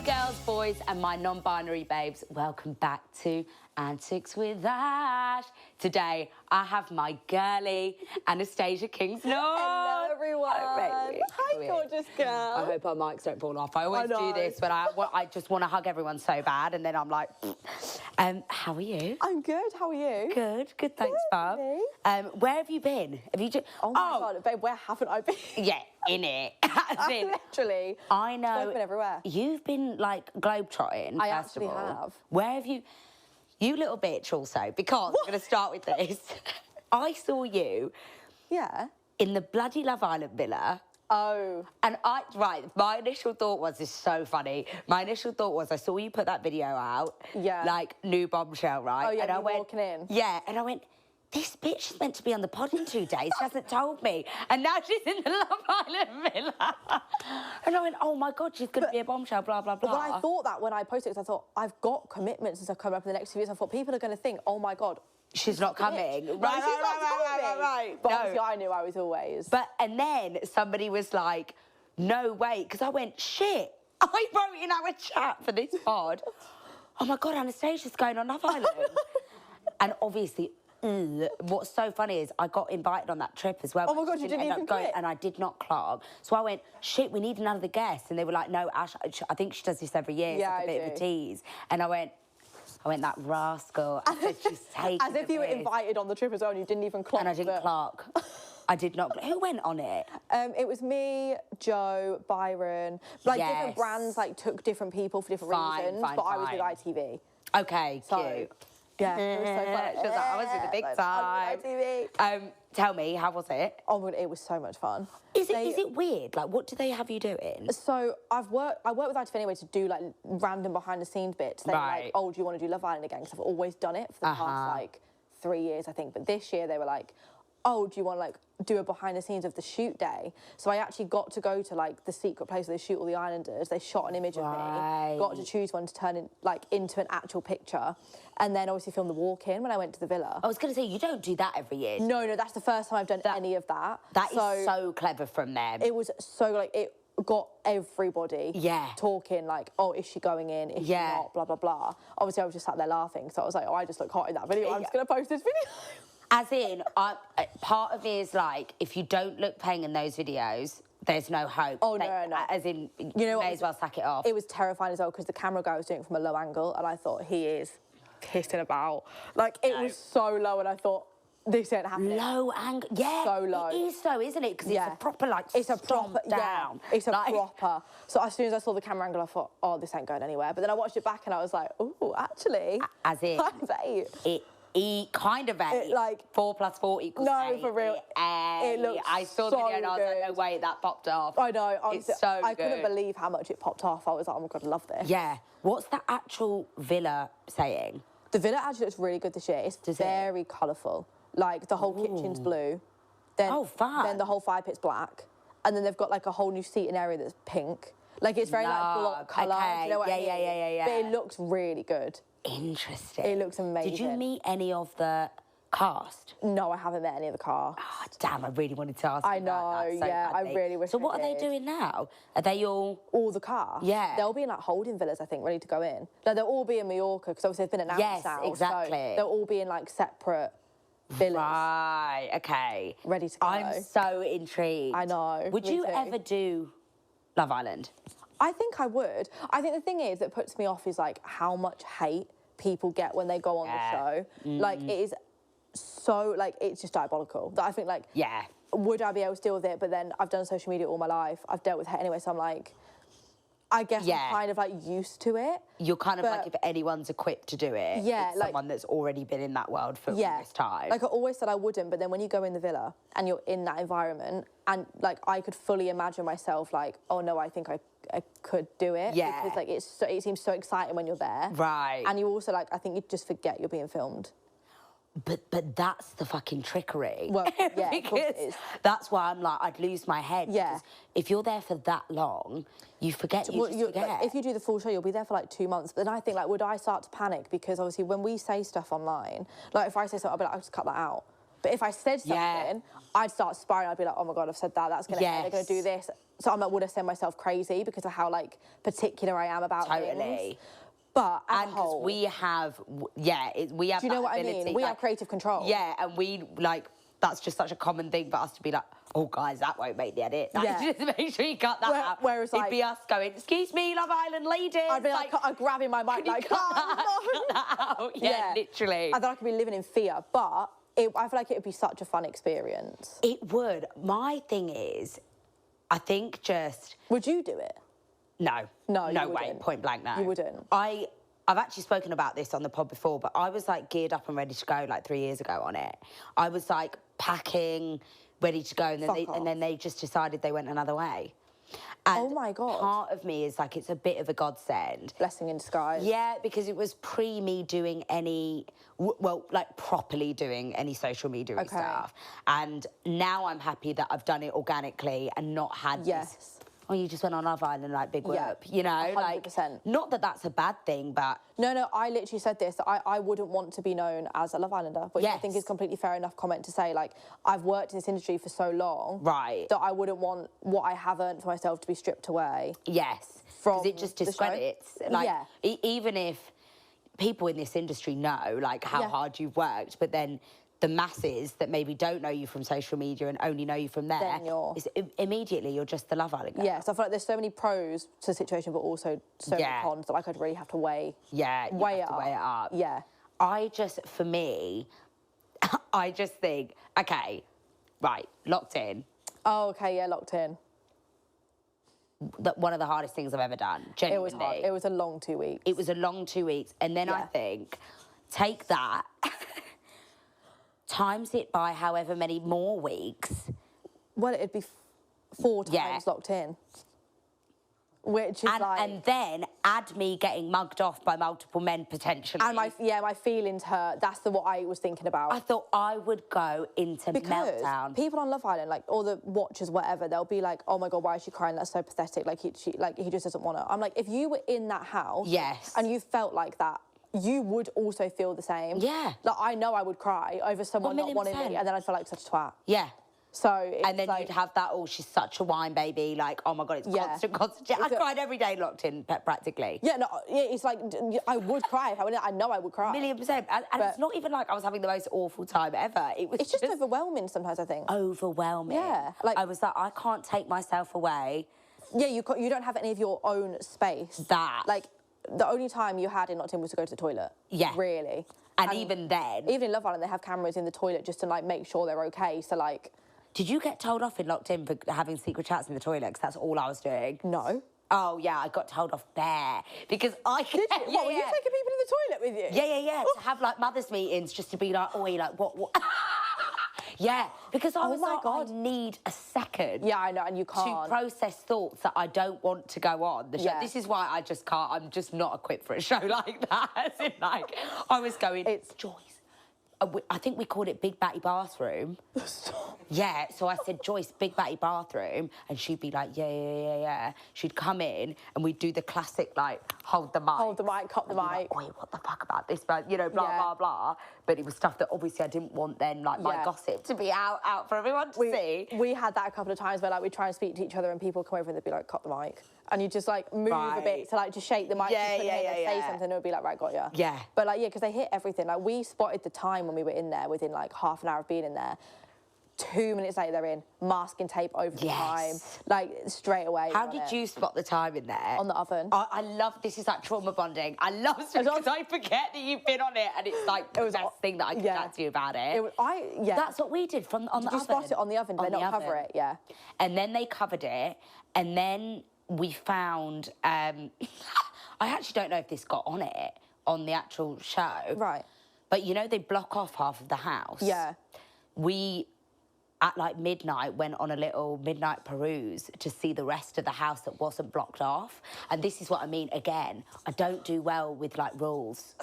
girls, boys, and my non-binary babes, welcome back to Antics with Ash. Today, I have my girly, Anastasia Kingsnorth. Hello, everyone. Hi, gorgeous girl. I hope our mics don't fall off. I always do this, but I just want to hug everyone so bad, and then I'm like, how are you? I'm good. How are you? Good, thanks, Bob. Where have you been? Have you just... Oh, my God, babe, where haven't I been? Yeah, in it. Literally. I know. I've been everywhere. You've been, like, globetrotting, I first actually of all. have. Where have you... You little bitch also, because I'm going to start with this. I saw you in the bloody Love Island villa. Oh. And my initial thought was, this is so funny. My initial thought was, I saw you put that video out. Yeah. Like, new bombshell, right? Oh, yeah, and I went, walking in. Yeah, and I went, this bitch is meant to be on the pod in 2 days. She hasn't told me. And now she's in the Love Island villa. And I went, oh, my God, she's going to be a bombshell, blah, blah, blah. But when I thought that, when I posted it, because I thought, I've got commitments and stuff coming up in the next few years. I thought, people are going to think, oh, my God. She's not coming. Right. But obviously, I knew I was always. And then somebody was like, no way. Because I went, shit. I wrote in our chat for this pod, oh, my God, Anastasia's going on Love Island. And obviously... what's so funny is I got invited on that trip as well. Oh my God, you didn't even go. And I did not clock. So I went, shit, we need another guest. And they were like, no, Ash, I think she does this every year. Yeah, it's like a bit of a tease. And I went, that rascal. I said, she's taking As if you were invited on the trip as well and you didn't even clock. And I didn't clock. I did not. Who went on it? It was me, Joe, Byron. Like different brands like took different people for different reasons. But I was with ITV. Okay, cute. Yeah, it was so fun. She was like, I was in the big time. ITV. Tell me, how was it? Oh my God, it was so much fun. Is it weird? Like, what do they have you doing? So I work with ITV anyway to do like random behind the scenes bits. They were like, oh, do you want to do Love Island again? Because I've always done it for the past like 3 years, I think. But this year they were like, oh, do you want to like do a behind the scenes of the shoot day? So I actually got to go to like the secret place where they shoot all the islanders. They shot an image of me, got to choose one to turn in, like into an actual picture, and then obviously film the walk-in when I went to the villa. I was going to say, you don't do that every year. No, that's the first time I've done any of that. That is so clever from them. It was so like, it got everybody talking like, oh, is she going in? Is she not? Blah, blah, blah. Obviously I was just sat there laughing, so I was like, oh, I just look hot in that video. I'm just going to post this video. As in, part of me is like, if you don't look paying in those videos, there's no hope. Oh, no. As in, you know, may as well sack it off. It was terrifying as well, because the camera guy was doing it from a low angle, and I thought, he is pissing about. Like, it was so low, and I thought, this ain't happening. Low angle, yeah. So low. It is so, isn't it? Because it's a proper, like, it's a proper down. Yeah, it's a proper. So as soon as I saw the camera angle, I thought, oh, this ain't going anywhere. But then I watched it back, and I was like, oh, actually. As in. Kind of 8. Like 4 + 4 = 8. No, for real. It looks I saw the video and I was like, no, wait, that popped off. I know. It's so good. I couldn't believe how much it popped off. I was like, oh my God, I love this. Yeah. What's the actual villa saying? The villa actually looks really good this year. It's very colourful. Like, the whole kitchen's blue. Then, fun. Then the whole fire pit's black. And then they've got, like, a whole new seating area that's pink. Like, it's very, like, block colour. Okay. You know what I mean? Yeah. But it looks really good. Interesting. It looks amazing. Did you meet any of the cast? No, I haven't met any of the cast. Oh, damn, I really wanted to ask you I know, that. yeah, I really wish So what are they doing now? Are they all the cast? Yeah. They'll be in, like, holding villas, I think, ready to go in. No, they'll all be in Mallorca, because obviously they've been announced now. Yes, exactly. So they'll all be in, like, separate villas. Right, okay. Ready to go. I'm so intrigued. I know. Would you ever do Love Island? I think I would. I think the thing is that puts me off is, like, how much hate people get when they go on the show. Like, it is so, like, it's just diabolical. That I think, like, would I be able to deal with it? But then I've done social media all my life. I've dealt with hate anyway, so I'm like, I guess I'm kind of, like, used to it. You're kind of like, if anyone's equipped to do it, it's like, someone that's already been in that world for all this time. Like, I always said I wouldn't, but then when you go in the villa and you're in that environment, and, like, I could fully imagine myself, like, oh, no, I think I could do it. Yeah. Because, like, it seems so exciting when you're there. Right. And you also, like, I think you just forget you're being filmed. But that's the fucking trickery. Well, yeah, of course it is. That's why I'm like, I'd lose my head. Yeah. Because if you're there for that long, you forget, forget. Like, if you do the full show, you'll be there for, like, 2 months. But then I think, like, would I start to panic? Because, obviously, when we say stuff online, like, if I say something, I'll be like, I'll just cut that out. But if I said something, I'd start spiraling. I'd be like, oh my God, I've said that. That's going to they're going to do this. So I'm like, would I send myself crazy because of how like particular I am about things? But as a whole, we have, we have. Do you know what I mean? We have creative control. Yeah, and we like. That's just such a common thing for us to be like, oh, guys, that won't make the edit. Just make sure you cut that out. Whereas, it'd be us going, excuse me, Love Island ladies. I'd be like I'm grabbing my mic, like, cut that out. Yeah, literally. And then I could be living in fear, but I feel like it would be such a fun experience. It would. My thing is, I think just... Would you do it? No. No, you way. wouldn't. Point blank, no. You wouldn't. I've actually spoken about this on the pod before, but I was like geared up and ready to go like 3 years ago on it. I was like packing, ready to go, and then they just decided they went another way. And oh my God. Part of me is like, it's a bit of a godsend. Blessing in disguise. Yeah, because it was pre me doing any, well, like properly doing any social media stuff. And now I'm happy that I've done it organically and not had this. Oh, you just went on Love Island, like, big whoop, you know? 100%. Like, not that that's a bad thing, but... No, I literally said this. I wouldn't want to be known as a Love Islander, which I think is completely fair enough comment to say. Like, I've worked in this industry for so long... Right. ...that I wouldn't want what I have earned for myself to be stripped away. Yes. Because it just discredits. Like, even if people in this industry know, like, how hard you've worked, but then... the masses that maybe don't know you from social media and only know you from there, immediately you're just the Love Island girl. Yeah, so I feel like there's so many pros to the situation, but also so many cons that like I'd really have to weigh it up. Yeah. I just, for me, I just think, okay, right, locked in. Oh, okay, yeah, locked in. One of the hardest things I've ever done, genuinely. It was hard. It was a long 2 weeks. It was a long 2 weeks. And then I think, take that... times it by however many more weeks. Well, it'd be 4 times locked in. Which is and then add me getting mugged off by multiple men potentially. And my feelings hurt. That's what I was thinking about. I thought I would go into meltdown. People on Love Island, like all the watchers, whatever, they'll be like, "Oh my God, why is she crying? That's so pathetic. Like he just doesn't want her." I'm like, if you were in that house, and you felt like that, you would also feel the same. Yeah. Like, I know I would cry over someone not wanting me, and then I'd feel like such a twat. Yeah. So and then you'd have that, oh, she's such a wine baby, like, oh my God, it's constant. I cried every day locked in, practically. Yeah, no, it's like, I would cry if I went in. I know I would cry. 1,000,000%. And it's not even like I was having the most awful time ever. It's just overwhelming sometimes, I think. Overwhelming. Yeah. Like, I was like, I can't take myself away. Yeah, you don't have any of your own space. Like, the only time you had in Locked In was to go to the toilet. Yeah. Really. And even then... Even in Love Island, they have cameras in the toilet just to, like, make sure they're OK. So, like... Did you get told off in Locked In for having secret chats in the toilet? Because that's all I was doing. No. Oh, yeah, I got told off there. Because I... Did you? What, were you taking people in the toilet with you? Yeah. To have, like, mothers' meetings just to be like, oi, like, what? Yeah, because I was like, God. I need a second. Yeah, I know, and you can't. To process thoughts that I don't want to go on. The show. This is why I just can't, I'm just not equipped for a show like that. As in, like, I was going, it's Joyce. I think we called it Big Batty Bathroom. Yeah, so I said, Joyce, Big Batty Bathroom. And she'd be like, yeah. She'd come in and we'd do the classic, like, hold the mic. Hold the mic, cut the mic. Like, wait, what the fuck about this? But, you know, blah, blah. But it was stuff that obviously I didn't want then, like, my gossip to be out for everyone to see. We had that a couple of times where, like, we'd try and speak to each other and people come over and they'd be like, cut the mic. And you just, like, move a bit to, like, just shake the mic and say something and it would be like, right, got ya. Yeah. But, like, yeah, because they hit everything. Like, we spotted the time when we were in there within, like, half an hour of being in there. 2 minutes later, they're in, masking tape over the time, like, straight away. How did you spot the time in there? On the oven. I love, this is like trauma bonding. I love it because I forget that you've been on it and it's like the best thing that I can chat to you about it. That's what we did on the oven. Did you spot it on the oven? Did they not cover it? Yeah. And then they covered it and then we found, I actually don't know if this got on it, on the actual show. Right. But, you know, they block off half of the house. Yeah. We, at like midnight, went on a little midnight peruse to see the rest of the house that wasn't blocked off. And this is what I mean, again, I don't do well with, like, rules.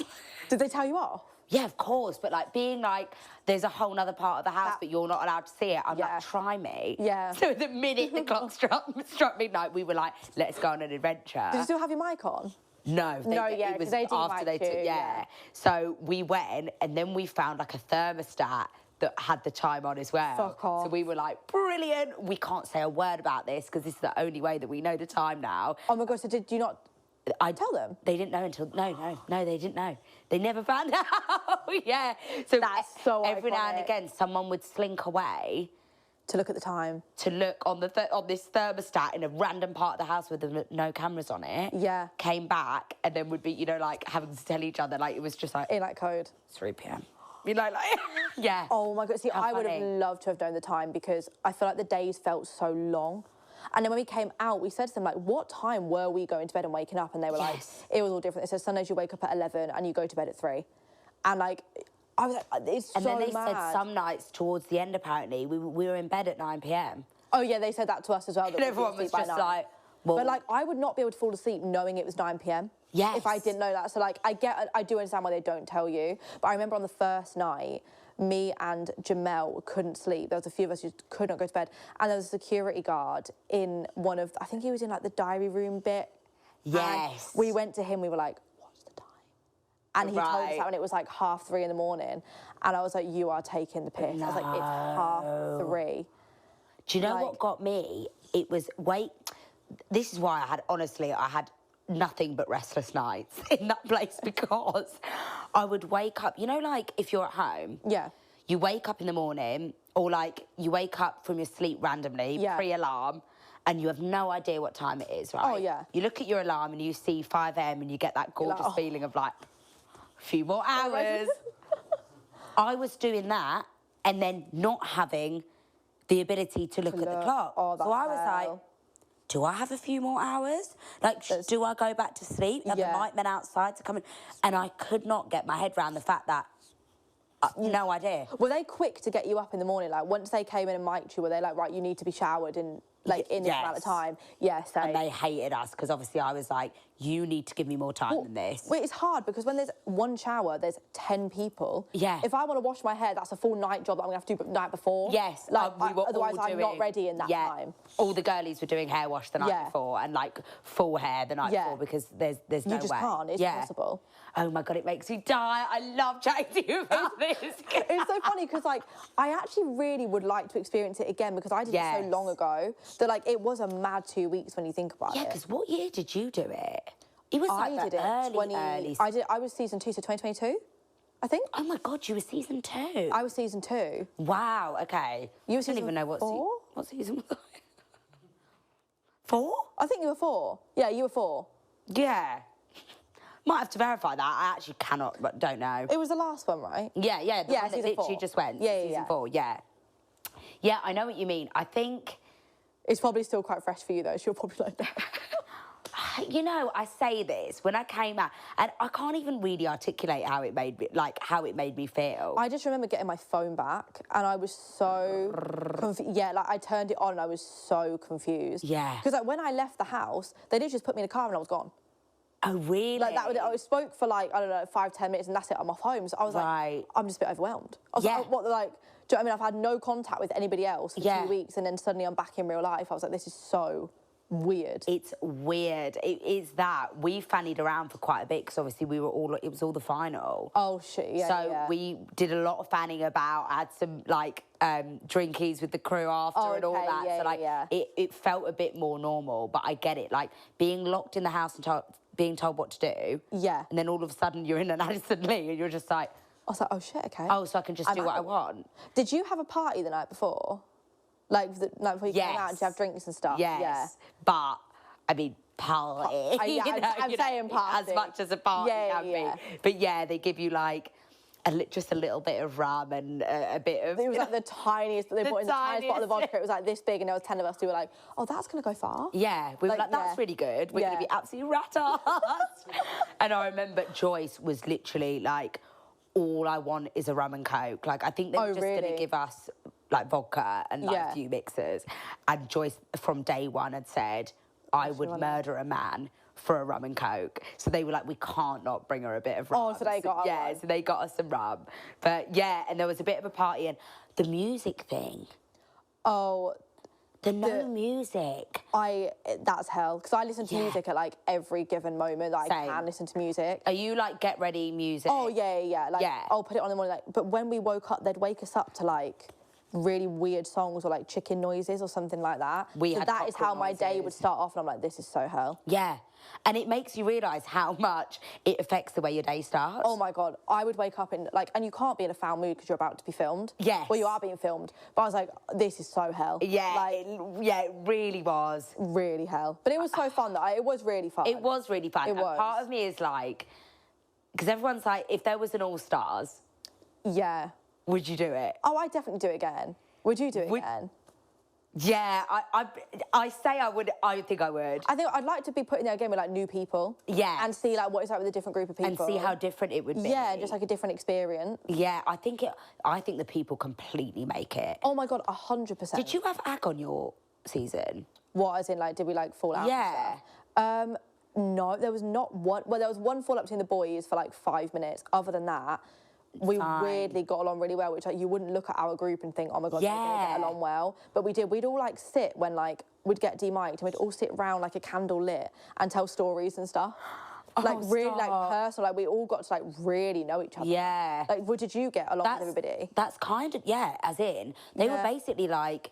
Did they tell you off? Yeah, of course, but, like, being like, there's a whole other part of the house, but you're not allowed to see it. I'm like, try me. Yeah. So the minute the clock struck midnight, we were like, let's go on an adventure. Did you still have your mic on? No, it was after they took, So we went and then we found like a thermostat that had the chime on as well. Fuck off. So we were like, brilliant. We can't say a word about this because this is the only way that we know the time now. Oh my God, so did you not tell them? They didn't know until, no, they didn't know. They never found out. Yeah. So That's so every now and iconic. again, someone would slink away To look at the time. to look on on this thermostat in a random part of the house with no cameras on it. Yeah. Came back and then would be, you know, like having to tell each other, like it was just like In like code. 3 p.m. You know, like yeah. Oh my God, see, How I would have funny. loved to have known the time because I feel like the days felt so long. And then when we came out, we said to them, like, what time were we going to bed and waking up? And they were Yes. like, it was all different. They said, Sundays you wake up at 11 and you go to bed at 3. And like, I was like, it's And so then they mad. said some nights towards the end, apparently, we were in bed at 9 p.m. Oh yeah, they said that to us as well. That And we'd be everyone was asleep by just 9. like, well, But like, I would not be able to fall asleep knowing it was 9 p.m. Yes. If I didn't know that. So like, I do understand why they don't tell you. But I remember on the first night, me and Jamel couldn't sleep. There was a few of us who could not go to bed. And there was a security guard in one of, I think he was in like the diary room bit. Yes. And we went to him, we were like, what's the time? And he told us Right. that when it was like 3:30 in the morning. And I was like, you are taking the piss. I was like, it's 3:30. do you know like- what got me? It was, this is why I had nothing but restless nights in that place because I would wake up, you know, like if you're at home, Yeah. you wake up in the morning or like you wake up from your sleep randomly, Yeah. pre-alarm, and you have no idea what time it is, right? Oh, yeah. You look at your alarm and you see 5 a.m. and you get that gorgeous oh. feeling of like, a few more hours. I was doing that and then not having the ability to look at the clock. Oh, so I was like, hell. do I have a few more hours? Like, do I go back to sleep? Are the Yeah. nightmen outside to come in? And I could not get my head around the fact that, no idea. Were they quick to get you up in the morning? Like, once they came in and mic'd you, were they like, right, you need to be showered in, like, in this amount of Yes. time? Yeah, same. And they hated us because obviously I was like, you need to give me more time than this. Wait, it's hard because when there's one shower, there's 10 people. Yeah. If I want to wash my hair, that's a full night job that I'm going to have to do the night before. Yes, Like, we were otherwise all I'm not ready in that time. All the girlies were doing hair wash the night Yeah. before and like full hair the night Yeah. before because there's no way. You just can't, it's impossible. Oh my God, it makes me die. I love chatting to you about this. It's so funny because, like, I actually really would like to experience it again because I did it so Yes. long ago that, like, it was a mad 2 weeks when you think about Yeah, it. because what year did you do it? It was like I did it early. I was season 2, so 2022, I think. Oh my God, you were season 2. I was season 2. Wow, okay. You were I don't season even know four? what season was I? 4? I think you were 4. Yeah, you were 4. Yeah. Might have to verify that. I actually cannot, but don't know. It was the last one, right? Yeah, Yeah, one that season literally 4. just went. Yeah, yeah, season yeah. 4, yeah. Yeah, I know what you mean. I think, It's probably still quite fresh for you, though, so you're probably like that. you know, I say this when I came out, and I can't even really articulate how it made me feel. I just remember getting my phone back, and I was so confused. Yeah, like, I turned it on, and I was so confused. Yeah. Because, like, when I left the house, they did just put me in a car, and I was gone. Oh, really? Like, I spoke for, like, I don't know, 5-10 minutes, and that's it, I'm off home. So I was Right. like, I'm just a bit overwhelmed. I was Yeah. like, what, like, do you know what I mean? I've had no contact with anybody else for Yeah. 2 weeks, and then suddenly I'm back in real life. I was like, this is so weird. It's weird. It is that. We fannied around for quite a bit because obviously it was all the final. Oh, shit, yeah, So yeah. we did a lot of fanning about, had some like drinkies with the crew after Oh, and all okay, that. yeah, so like yeah. it felt a bit more normal, but I get it. Like being locked in the house and being told what to do. Yeah. And then all of a sudden you're in an Addison Lee and you're just like, I was like, oh, shit, okay. oh, so I can just I'm do what I out. want. Did you have a party the night before? Like, the night before you came out, did you have drinks and stuff? Yes. Yeah. But, I mean, party. Yeah, you know, I'm saying party. As much as a party Yeah, can yeah. be. But yeah, they give you like just a little bit of rum and a bit of... It was like the tiniest, they The brought in the tiniest bottle of tiniest. vodka. It was like this big, and there was 10 of us who were like, oh, that's going to go far. Yeah, we were Like, like, that's yeah. really good. We're going Yeah. to be absolutely rat-ass. And I remember Joyce was literally like, all I want is a rum and coke. Like, I think they were Oh, just going really? to give us like vodka and like Yeah. a few mixers. And Joyce from day one had said, I would murder a man for a rum and coke. So they were like, we can't not bring her a bit of rum. Oh, so they got her Yeah, one. so they got us some rum. But yeah, and there was a bit of a party and the music thing. Oh, The no music. That's hell. Because I listen to music at like every given moment that I can listen to music. Are you like get ready music? Oh, yeah. Like, I'll put it on in the morning. Like, but when we woke up, they'd wake us up to like really weird songs or like chicken noises or something like that. So that is how my day would start off, and I'm like, this is so hell. Yeah. And it makes you realise how much it affects the way your day starts. Oh my God, I would wake up in like, and you can't be in a foul mood because you're about to be filmed. Yes. Well, you are being filmed. But I was like, this is so hell. Yeah, like, it really was. Really hell. But it was so fun, though. It was really fun. It was really fun. It was. Part of me is like, because everyone's like, if there was an All-Stars, yeah, would you do it? Oh, I'd definitely do it again. Would you do it again? Yeah, I say I would. I think I would. I think I'd like to be put in there again with like new people. Yeah. And see like what it's like with a different group of people. And see how different it would be. Yeah, just like a different experience. Yeah, I think the people completely make it. Oh my God, 100%. Did you have ag on your season? What, as in like, did we like fall out? Yeah. And stuff? No, there was not one. Well, there was one fall up between the boys for like 5 minutes. Other than that, we weirdly got along really well, which like you wouldn't look at our group and think, oh my God, they're going to get along well. But we did. We'd all like sit when like we'd get demiked and we'd all sit round like a candle lit and tell stories and stuff. Like really like personal. Like we all got to like really know each other. Yeah. Like what did you get along with everybody? That's kind of, as in, they were basically like,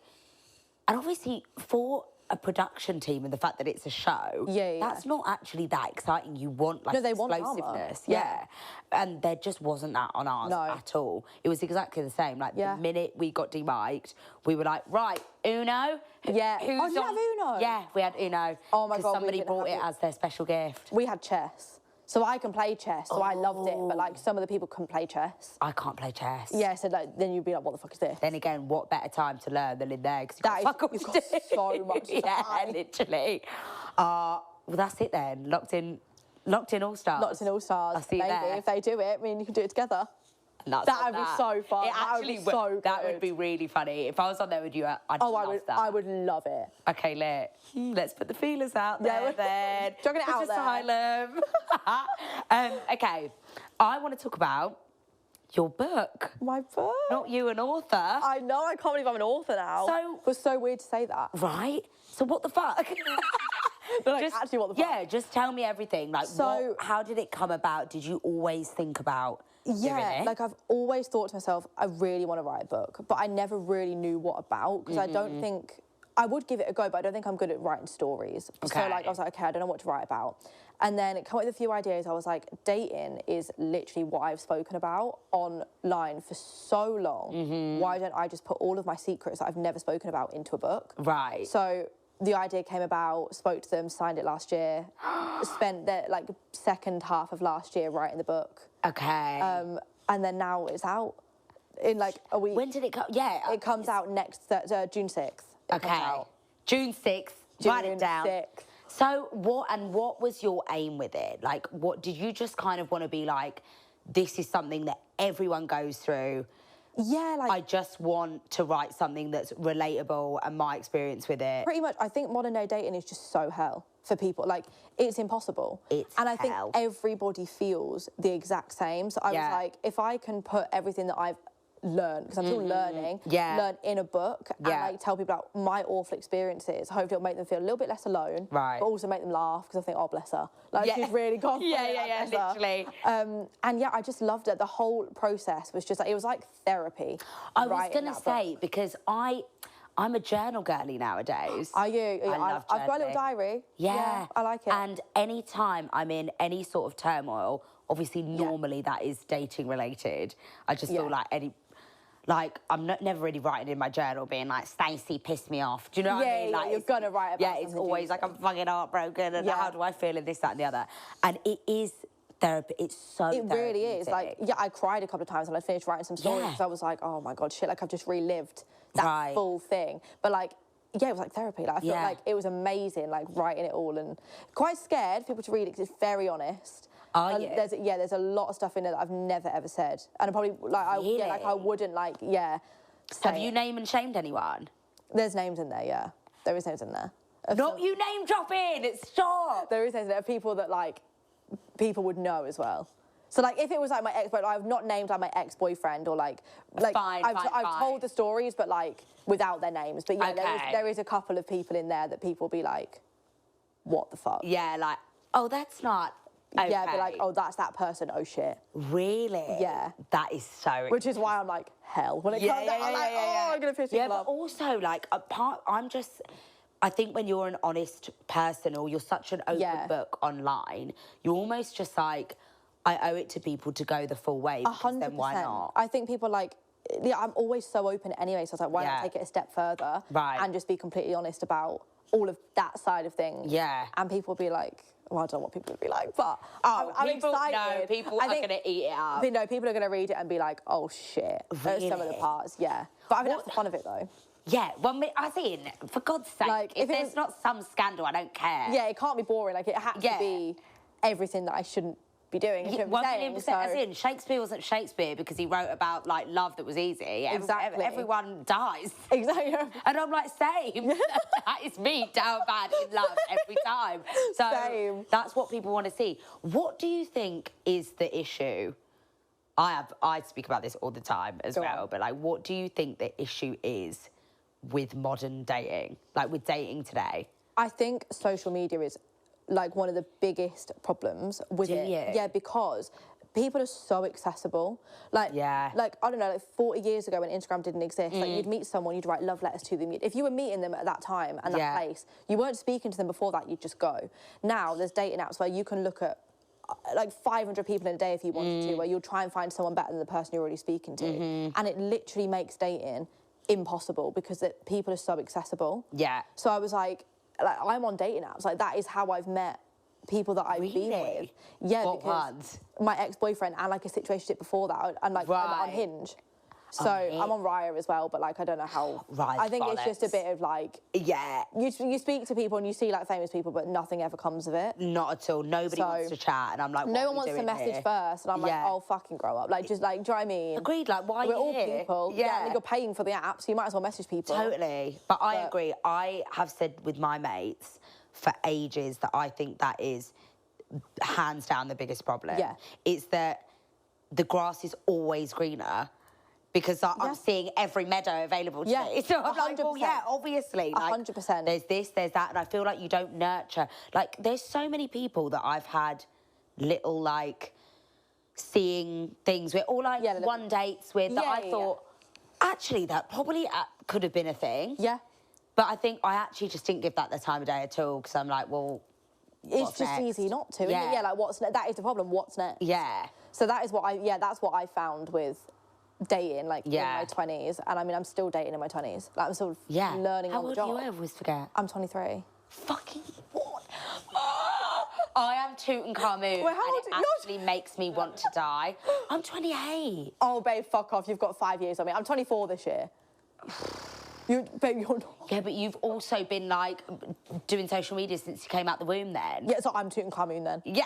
and obviously for a production team and the fact that it's a show, that's not actually that exciting. You want like explosiveness. Yeah. And there just wasn't that on ours at all. It was exactly the same. Like the minute we got demiked, we were like, right, Uno. Yeah. Did you have Uno? Yeah, we had Uno. Oh my God. Because somebody brought it as their special gift. We had chess. So I can play chess, so I loved it. But like some of the people couldn't play chess. I can't play chess. Yeah, so like, then you'd be like, what the fuck is this? Then again, what better time to learn than in there? Because you've got so much time. Yeah, literally. Well, that's it then. Locked in All-Stars. Locked in All-Stars. I'll see you there. If they do it, I mean, you can do it together. That would be so fun. That would be so good. That would be really funny. If I was on there with you, I'd love that. I would love it. Okay, let's put the feelers out there then. Chugging it out there. Asylum. Okay, I want to talk about your book. My book? Not you, an author. I know, I can't believe I'm an author now. It was so weird to say that. Right? So what the fuck? Actually, what the fuck? Yeah, just tell me everything. Like, how did it come about? Did you always think about doing it? Like I've always thought to myself, I really want to write a book, but I never really knew what about, because I don't think, I would give it a go, but I don't think I'm good at writing stories. Okay. So like, I was like, okay, I don't know what to write about. And then it came up with a few ideas. I was like, dating is literally what I've spoken about online for so long. Why don't I just put all of my secrets that I've never spoken about into a book? Right. So the idea came about, spoke to them, signed it last year, spent the like second half of last year writing the book. Okay. And then now it's out in like a week. When did it come? Yeah. It comes out next June 6th. Okay. June 6th. Write it down. 6th. So what was your aim with it? Like, what did you just kind of want to be like, this is something that everyone goes through? Yeah, like I just want to write something that's relatable and my experience with it. Pretty much. I think modern day dating is just so hell for people. Like, it's impossible. And I think everybody feels the exact same. So I was like, if I can put everything that I've learn, because I'm still learning, learn in a book and like tell people about my awful experiences. Hopefully it'll make them feel a little bit less alone, but also make them laugh, because I think, oh, bless her, like she's really gone for it, literally. And yeah, I just loved it. The whole process was just like, it was like therapy. I was gonna say, because I'm a journal girly nowadays. Are you? I love I've got a little diary. Yeah, I like it. And any time I'm in any sort of turmoil, obviously normally that is dating related, I just feel like I'm never really writing in my journal being like, Stacey pissed me off. Do you know what I mean? Like, you're gonna write about it's always like, I'm fucking heartbroken and how do I feel in this, that and the other. And it is therapy. It's so It really is. Like, I cried a couple of times when I finished writing some stories, because I was like, oh my God, shit, like I've just relived that full thing. But like, it was like therapy. Like, I felt like it was amazing, like writing it all, and quite scared for people to read it, because it's very honest. There's a lot of stuff in there that I've never ever said, and I probably I wouldn't Have you name and shamed anyone? There's names in there, yeah. There is names in there. Not you name dropping. Stop. There is names in there of people that like people would know as well. So like if it was like my ex, but I've not named like my ex-boyfriend or like I've told the stories, but like without their names. But yeah, there is a couple of people in there that people be like, what the fuck? Yeah, like, oh, that's not okay. Yeah, be like, oh, that's that person. Oh shit. Really? Yeah. That is so. Which is why I'm like hell when it comes out. I'm like, oh, I'm gonna piss people off. But also like I think when you're an honest person or you're such an open book online, you're almost just like, I owe it to people to go the full way. 100%. Then why not? I think people like, yeah, I'm always so open anyway. So I was like, why not take it a step further and just be completely honest about all of that side of things? Yeah. And people be like, well, I don't know what people would be like, but I'm excited. No, people are going to eat it up. No, people are going to read it and be like, oh shit. There's some of the parts, yeah. But I think that's the fun of it though. Yeah, well, I think, for God's sake, like, if there's not some scandal, I don't care. Yeah, it can't be boring. Like, it had to be everything that I shouldn't be doing. Yeah, 1,000,000%. As in, Shakespeare wasn't Shakespeare because he wrote about, like, love that was easy. Exactly. Everyone dies. Exactly. And I'm like, same. That is me down bad in love every time. So same. That's what people want to see. What do you think is the issue? I speak about this all the time as well, but, like, what do you think the issue is with modern dating, like with dating today? I think social media is like one of the biggest problems with it. Yeah, because people are so accessible. Like, like I don't know, like 40 years ago when Instagram didn't exist, like you'd meet someone, you'd write love letters to them. If you were meeting them at that time and that place, you weren't speaking to them before that, you'd just go. Now there's dating apps where you can look at like 500 people in a day if you wanted to, where you'll try and find someone better than the person you're already speaking to. And it literally makes dating impossible because people are so accessible. Yeah. So I was like I'm on dating apps. Like that is how I've met people that I've been with. Yeah, what because ones? My ex-boyfriend and like a situationship before that, and like I'm on Hinge. So I'm on Raya as well, but like I don't know how. I think it's just a bit of like you speak to people and you see like famous people, but nothing ever comes of it. Not at all. Nobody wants to chat, and I'm like, no one wants to message first, and I'm like, oh fucking grow up. Like just like, do you know what I mean? Agreed. Like why? We're all people. Yeah, and you're paying for the app, so you might as well message people. Totally. But I agree. I have said with my mates for ages that I think that is hands down the biggest problem. Yeah. It's that the grass is always greener. Because I'm seeing every meadow available to me. So I'm like, well, yeah, obviously. Like, 100%. There's this, there's that, and I feel like you don't nurture. Like, there's so many people that I've had little, like, seeing things with, or like one dates with that I thought, actually, that probably could have been a thing. Yeah. But I think I actually just didn't give that the time of day at all, because I'm like, well, it's just easy not to, isn't it? Yeah, like, that is the problem. What's next? Yeah. So that is what that's what I found with dating, like in my 20s, and I mean I'm still dating in my 20s. Like I'm sort of learning on the job. How old are you? I always forget. I'm 23. Fucking what? I am Tutankhamun, and it actually makes me want to die. I'm 28. Oh, babe, fuck off. You've got 5 years on me. I'm 24 this year. Babe, you're not. Yeah, but you've also been, like, doing social media since you came out the womb then. Yeah, so I'm Tutankhamun then. Yeah.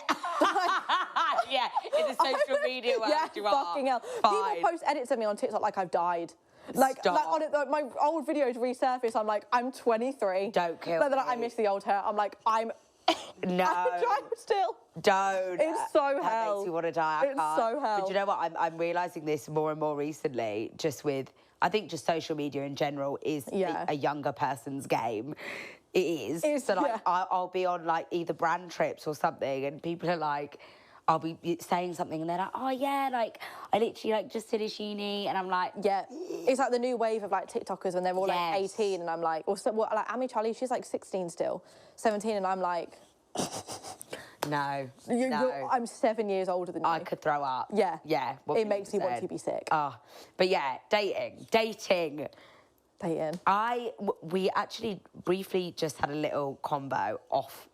Yeah, in the social media world, you are. Fucking hell. Fine. People post edits of me on TikTok like I've died. Like on it, like, my old videos resurface, I'm like, I'm 23. Don't kill me. Like, I miss the old hair. I'm like, I'm trying still. Don't. It's so hell. That makes you want to die. It's so hell. But you know what? I'm realising this more and more recently, just with, I think just social media in general is a younger person's game. It is. So, like, I'll be on, like, either brand trips or something, and people are like, I'll be saying something and they're like, oh yeah, like I literally like just finished uni, and I'm like, it's like the new wave of like TikTokers when they're all like 18, and I'm like, or so, like Amy Charlie, she's like 16 still, 17, and I'm like, no, I'm 7 years older than you. I could throw up. Yeah, it 100%. makes me want to be sick. But yeah, dating. We actually briefly just had a little combo off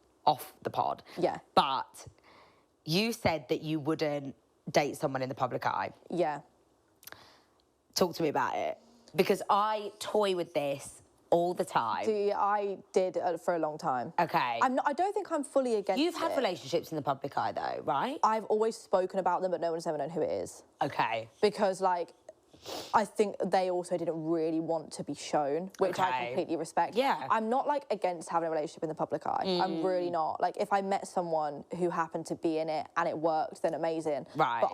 the pod. Yeah, but you said that you wouldn't date someone in the public eye. Yeah. Talk to me about it. Because I toy with this all the time. I did for a long time. Okay. I don't think I'm fully against it. You've had relationships in the public eye though, right? I've always spoken about them, but no one's ever known who it is. Okay. Because like, I think they also didn't really want to be shown, which I completely respect. Yeah. I'm not like against having a relationship in the public eye. I'm really not. Like if I met someone who happened to be in it and it worked, then amazing. Right. But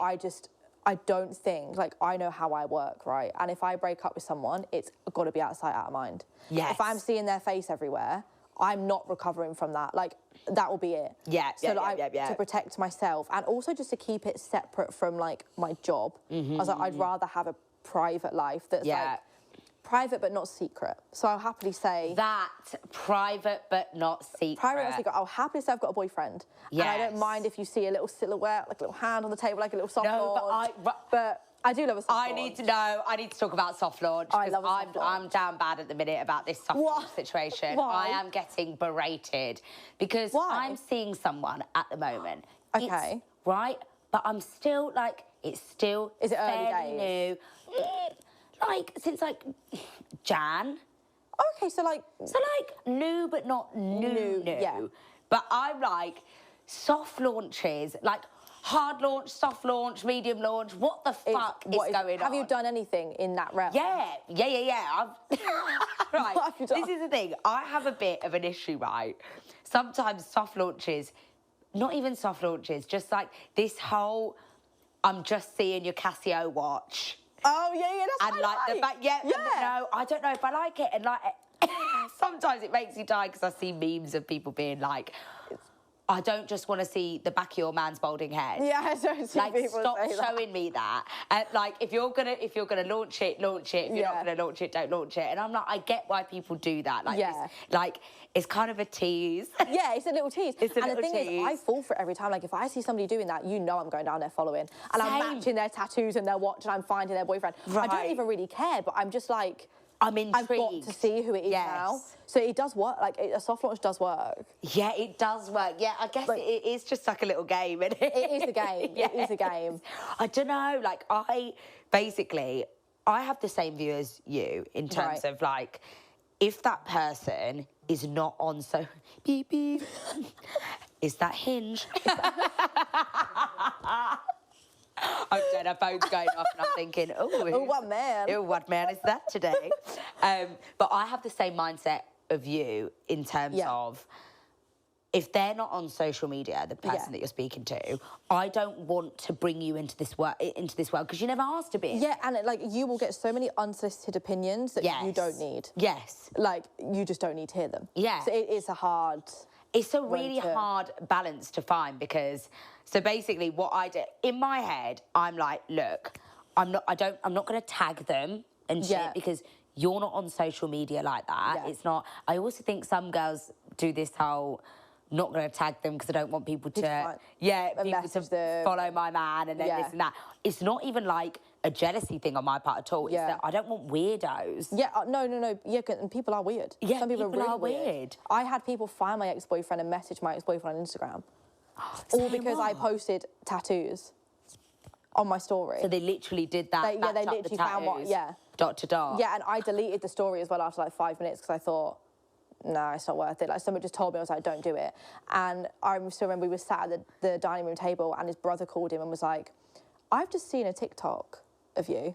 I don't think, like, I know how I work, right? And if I break up with someone, it's got to be out of sight, out of mind. Yes. If I'm seeing their face everywhere, I'm not recovering from that. Like, that will be it. Yeah, To protect myself and also just to keep it separate from, like, my job. I was like, I'd rather have a private life that's, like, private but not secret. So I'll happily say... That, private but not secret. Private but not secret. I'll happily say I've got a boyfriend. Yes. And I don't mind if you see a little silhouette, like a little hand on the table, like a little soft launch. But I do love a soft launch. I need to know, I need to talk about soft launch. I love a soft launch. I'm down bad at the minute about this soft launch situation. Why? I am getting berated because I'm seeing someone at the moment. Okay. Right? But I'm still, like, it's still Is it early fairly days? new. Like, since, like, Jan. Okay, so, like... So, like, new but not new. Yeah. But I'm, like, soft launches, like, hard launch, soft launch, medium launch. What the fuck is going on? Have you done anything in that realm? Yeah. Right. What have you done? This is the thing. I have a bit of an issue, right? Sometimes soft launches, not even soft launches, just like this whole, I'm just seeing your Casio watch. Oh, yeah, that's And like the back, yeah. No, I don't know if I like it. And like, sometimes it makes me die because I see memes of people being like, I don't just want to see the back of your man's balding head. Yeah, I don't see like, people stop say that. showing me that. And like, if you're gonna launch it, launch it. If you're not gonna launch it, don't launch it. And I'm like, I get why people do that. Like, it's kind of a tease. Yeah, it's a little tease. It's a and little the thing tease. is, I fall for it every time. Like, if I see somebody doing that, you know I'm going down there following. And I'm matching their tattoos and their watch and I'm finding their boyfriend. Right. I don't even really care, but I'm just like... I'm intrigued. I've got to see who it is now. So it does work. Like, a soft launch does work. Yeah, it does work. Yeah, I guess it is just like a little game, isn't it? It is a game. Yeah. It is a game. I don't know. Like, I have the same view as you in terms of, like, if that person is not on beep, beep. Is that Hinge? I'm dead, our phone's going off and I'm thinking, what man? Oh, what man is that today? But I have the same mindset of you in terms of if they're not on social media, the person that you're speaking to, I don't want to bring you into this world because you never asked to be. Yeah, and like you will get so many unsolicited opinions that you don't need. Yes. Like you just don't need to hear them. Yeah. So it is a hard. It's a really hard balance to find because, so basically what I do, in my head, I'm like, look, I'm not going to tag them and shit because you're not on social media like that. Yeah. It's not, I also think some girls do this whole, not going to tag them because I don't want people to, people to follow my man and then this and that. It's not even like a jealousy thing on my part at all. It's that I don't want weirdos. Yeah, no. Yeah, and people are weird. Yeah, some people are really weird. I had people find my ex-boyfriend and message my ex-boyfriend on Instagram. All because I posted tattoos on my story. So they literally did that. They literally found what, dot to dot. Yeah, and I deleted the story as well after like 5 minutes because I thought, no, it's not worth it. Like, someone just told me, I was like, don't do it. And I still remember we were sat at the dining room table and his brother called him and was like, I've just seen a TikTok of you.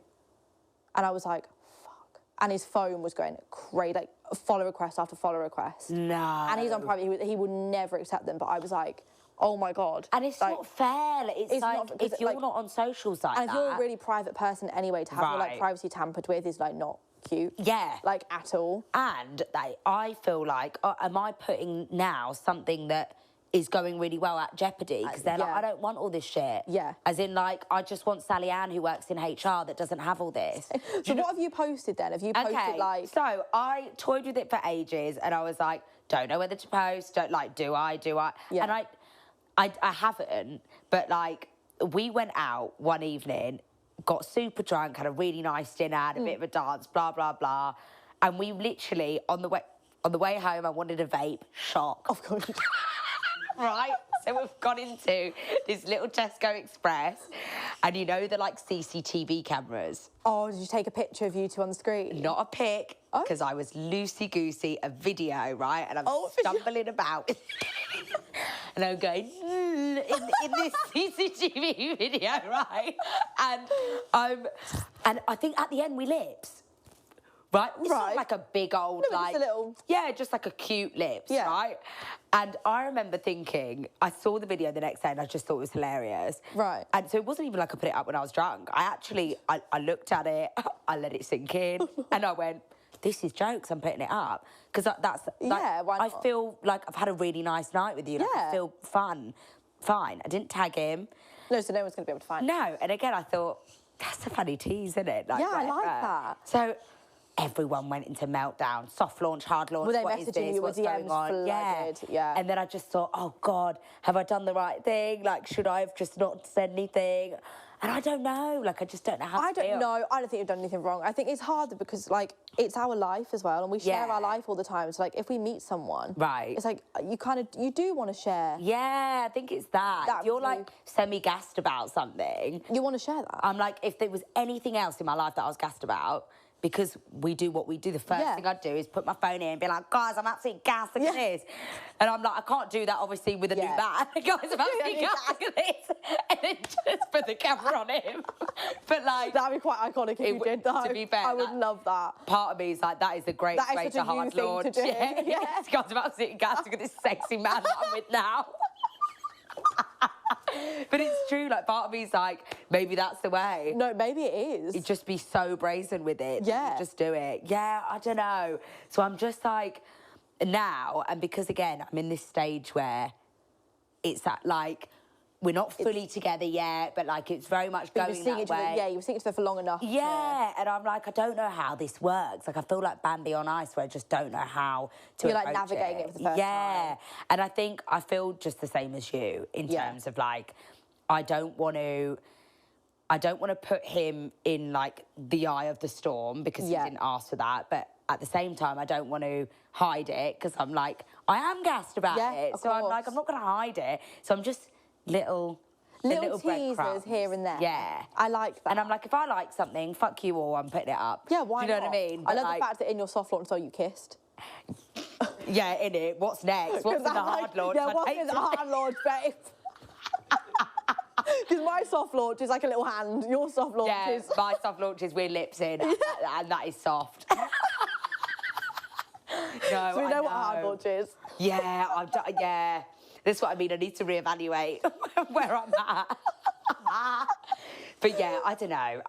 And I was like, fuck. And his phone was going crazy, like follow request after follow request. No. And he's on private, he would never accept them, but I was like, oh my God. And it's like, not fair. It's like, not, if you're not on socials like that. And if you're a really private person anyway, to have your like privacy tampered with is like not cute. Yeah. Like at all. And I feel like, am I putting now something that is going really well at jeopardy? Because they're like, I don't want all this shit. Yeah. As in, like, I just want Sally Ann who works in HR that doesn't have all this. So what have you posted then? Have you posted like... So I toyed with it for ages and I was like, don't know whether to post, don't like, do I? Yeah. And I haven't, but like, we went out one evening, got super drunk, had a really nice dinner, had a bit of a dance, blah, blah, blah. And we literally, on the way home, I wanted a vape, shock. Of course. Right? So we've gone into this little Tesco Express and you know the like CCTV cameras. Oh, did you take a picture of you two on the screen? Not a pic, because I was loosey-goosey, a video, right? And I'm stumbling about. And I'm going, in this CCTV video, right? And I'm And I think at the end we lips. Right? It's not like a big old, no, like... just a little... Yeah, just like a cute lips, right? And I remember thinking, I saw the video the next day and I just thought it was hilarious. Right. And so it wasn't even like I put it up when I was drunk. I looked at it, I let it sink in, and I went, this is jokes, I'm putting it up. Because that's... Like, yeah, why not? I feel like I've had a really nice night with you. Like, I feel fine. I didn't tag him. No, so no one's going to be able to find it. No, and again, I thought, that's a funny tease, isn't it? Like, yeah, I like that. So... everyone went into meltdown, soft launch, hard launch, well, they what is this, you what's with going DMs on? Flooded. Yeah. And then I just thought, oh God, have I done the right thing? Like, should I have just not said anything? And I don't know, like, I just don't know how to feel. I don't think you've done anything wrong. I think it's hard because, like, it's our life as well, and we share our life all the time. So, like, if we meet someone, it's like, you do want to share. Yeah, I think it's that. If you're, like, semi-gassed about something. You want to share that. I'm like, if there was anything else in my life that I was gassed about, because we do what we do, the first thing I'd do is put my phone in and be like, guys, I'm absolutely gassed, look at this. And I'm like, I can't do that, obviously, with a new man. Guys, I'm absolutely gassed, look at this. And then just put the camera on him. But, like... that'd be quite iconic if you did, though. To be fair, I would love that. Part of me is like, that is a great way to hard launch. To do. Yeah. Guys, I'm absolutely gassed, look at this sexy man that I'm with now. But it's true, like, part of me is like, maybe that's the way. No, maybe it is. You'd just be so brazen with it. Yeah. Just do it. Yeah, I don't know. So I'm just like, now, and because, again, I'm in this stage where it's that, like, we're not fully together yet, but, like, it's very much going that way. Yeah, you were seeing each other for long enough. Yeah, and I'm like, I don't know how this works. Like, I feel like Bambi on ice where I just don't know how to You're, like, navigating it for the first time. Yeah, and I feel just the same as you in terms of, like, I don't want to put him in, like, the eye of the storm because he didn't ask for that, but at the same time, I don't want to hide it because I'm like, I am gassed about it. So I'm like, I'm not going to hide it. So I'm just little teasers here and there. Yeah. I like that. And I'm like, if I like something, fuck you all, I'm putting it up. Yeah, why not? Do you know what I mean? I love the fact that in your soft launch, you kissed. Yeah, in it. What's next? What's in the hard launch? Yeah, what's in the hard launch, babe? Because my soft launch is like a little hand. Your soft launch is... my soft launch is with lips in, and that is soft. No, so we know what hard launch is. Yeah, yeah. That's what I mean. I need to reevaluate where I'm at. But yeah, I don't know.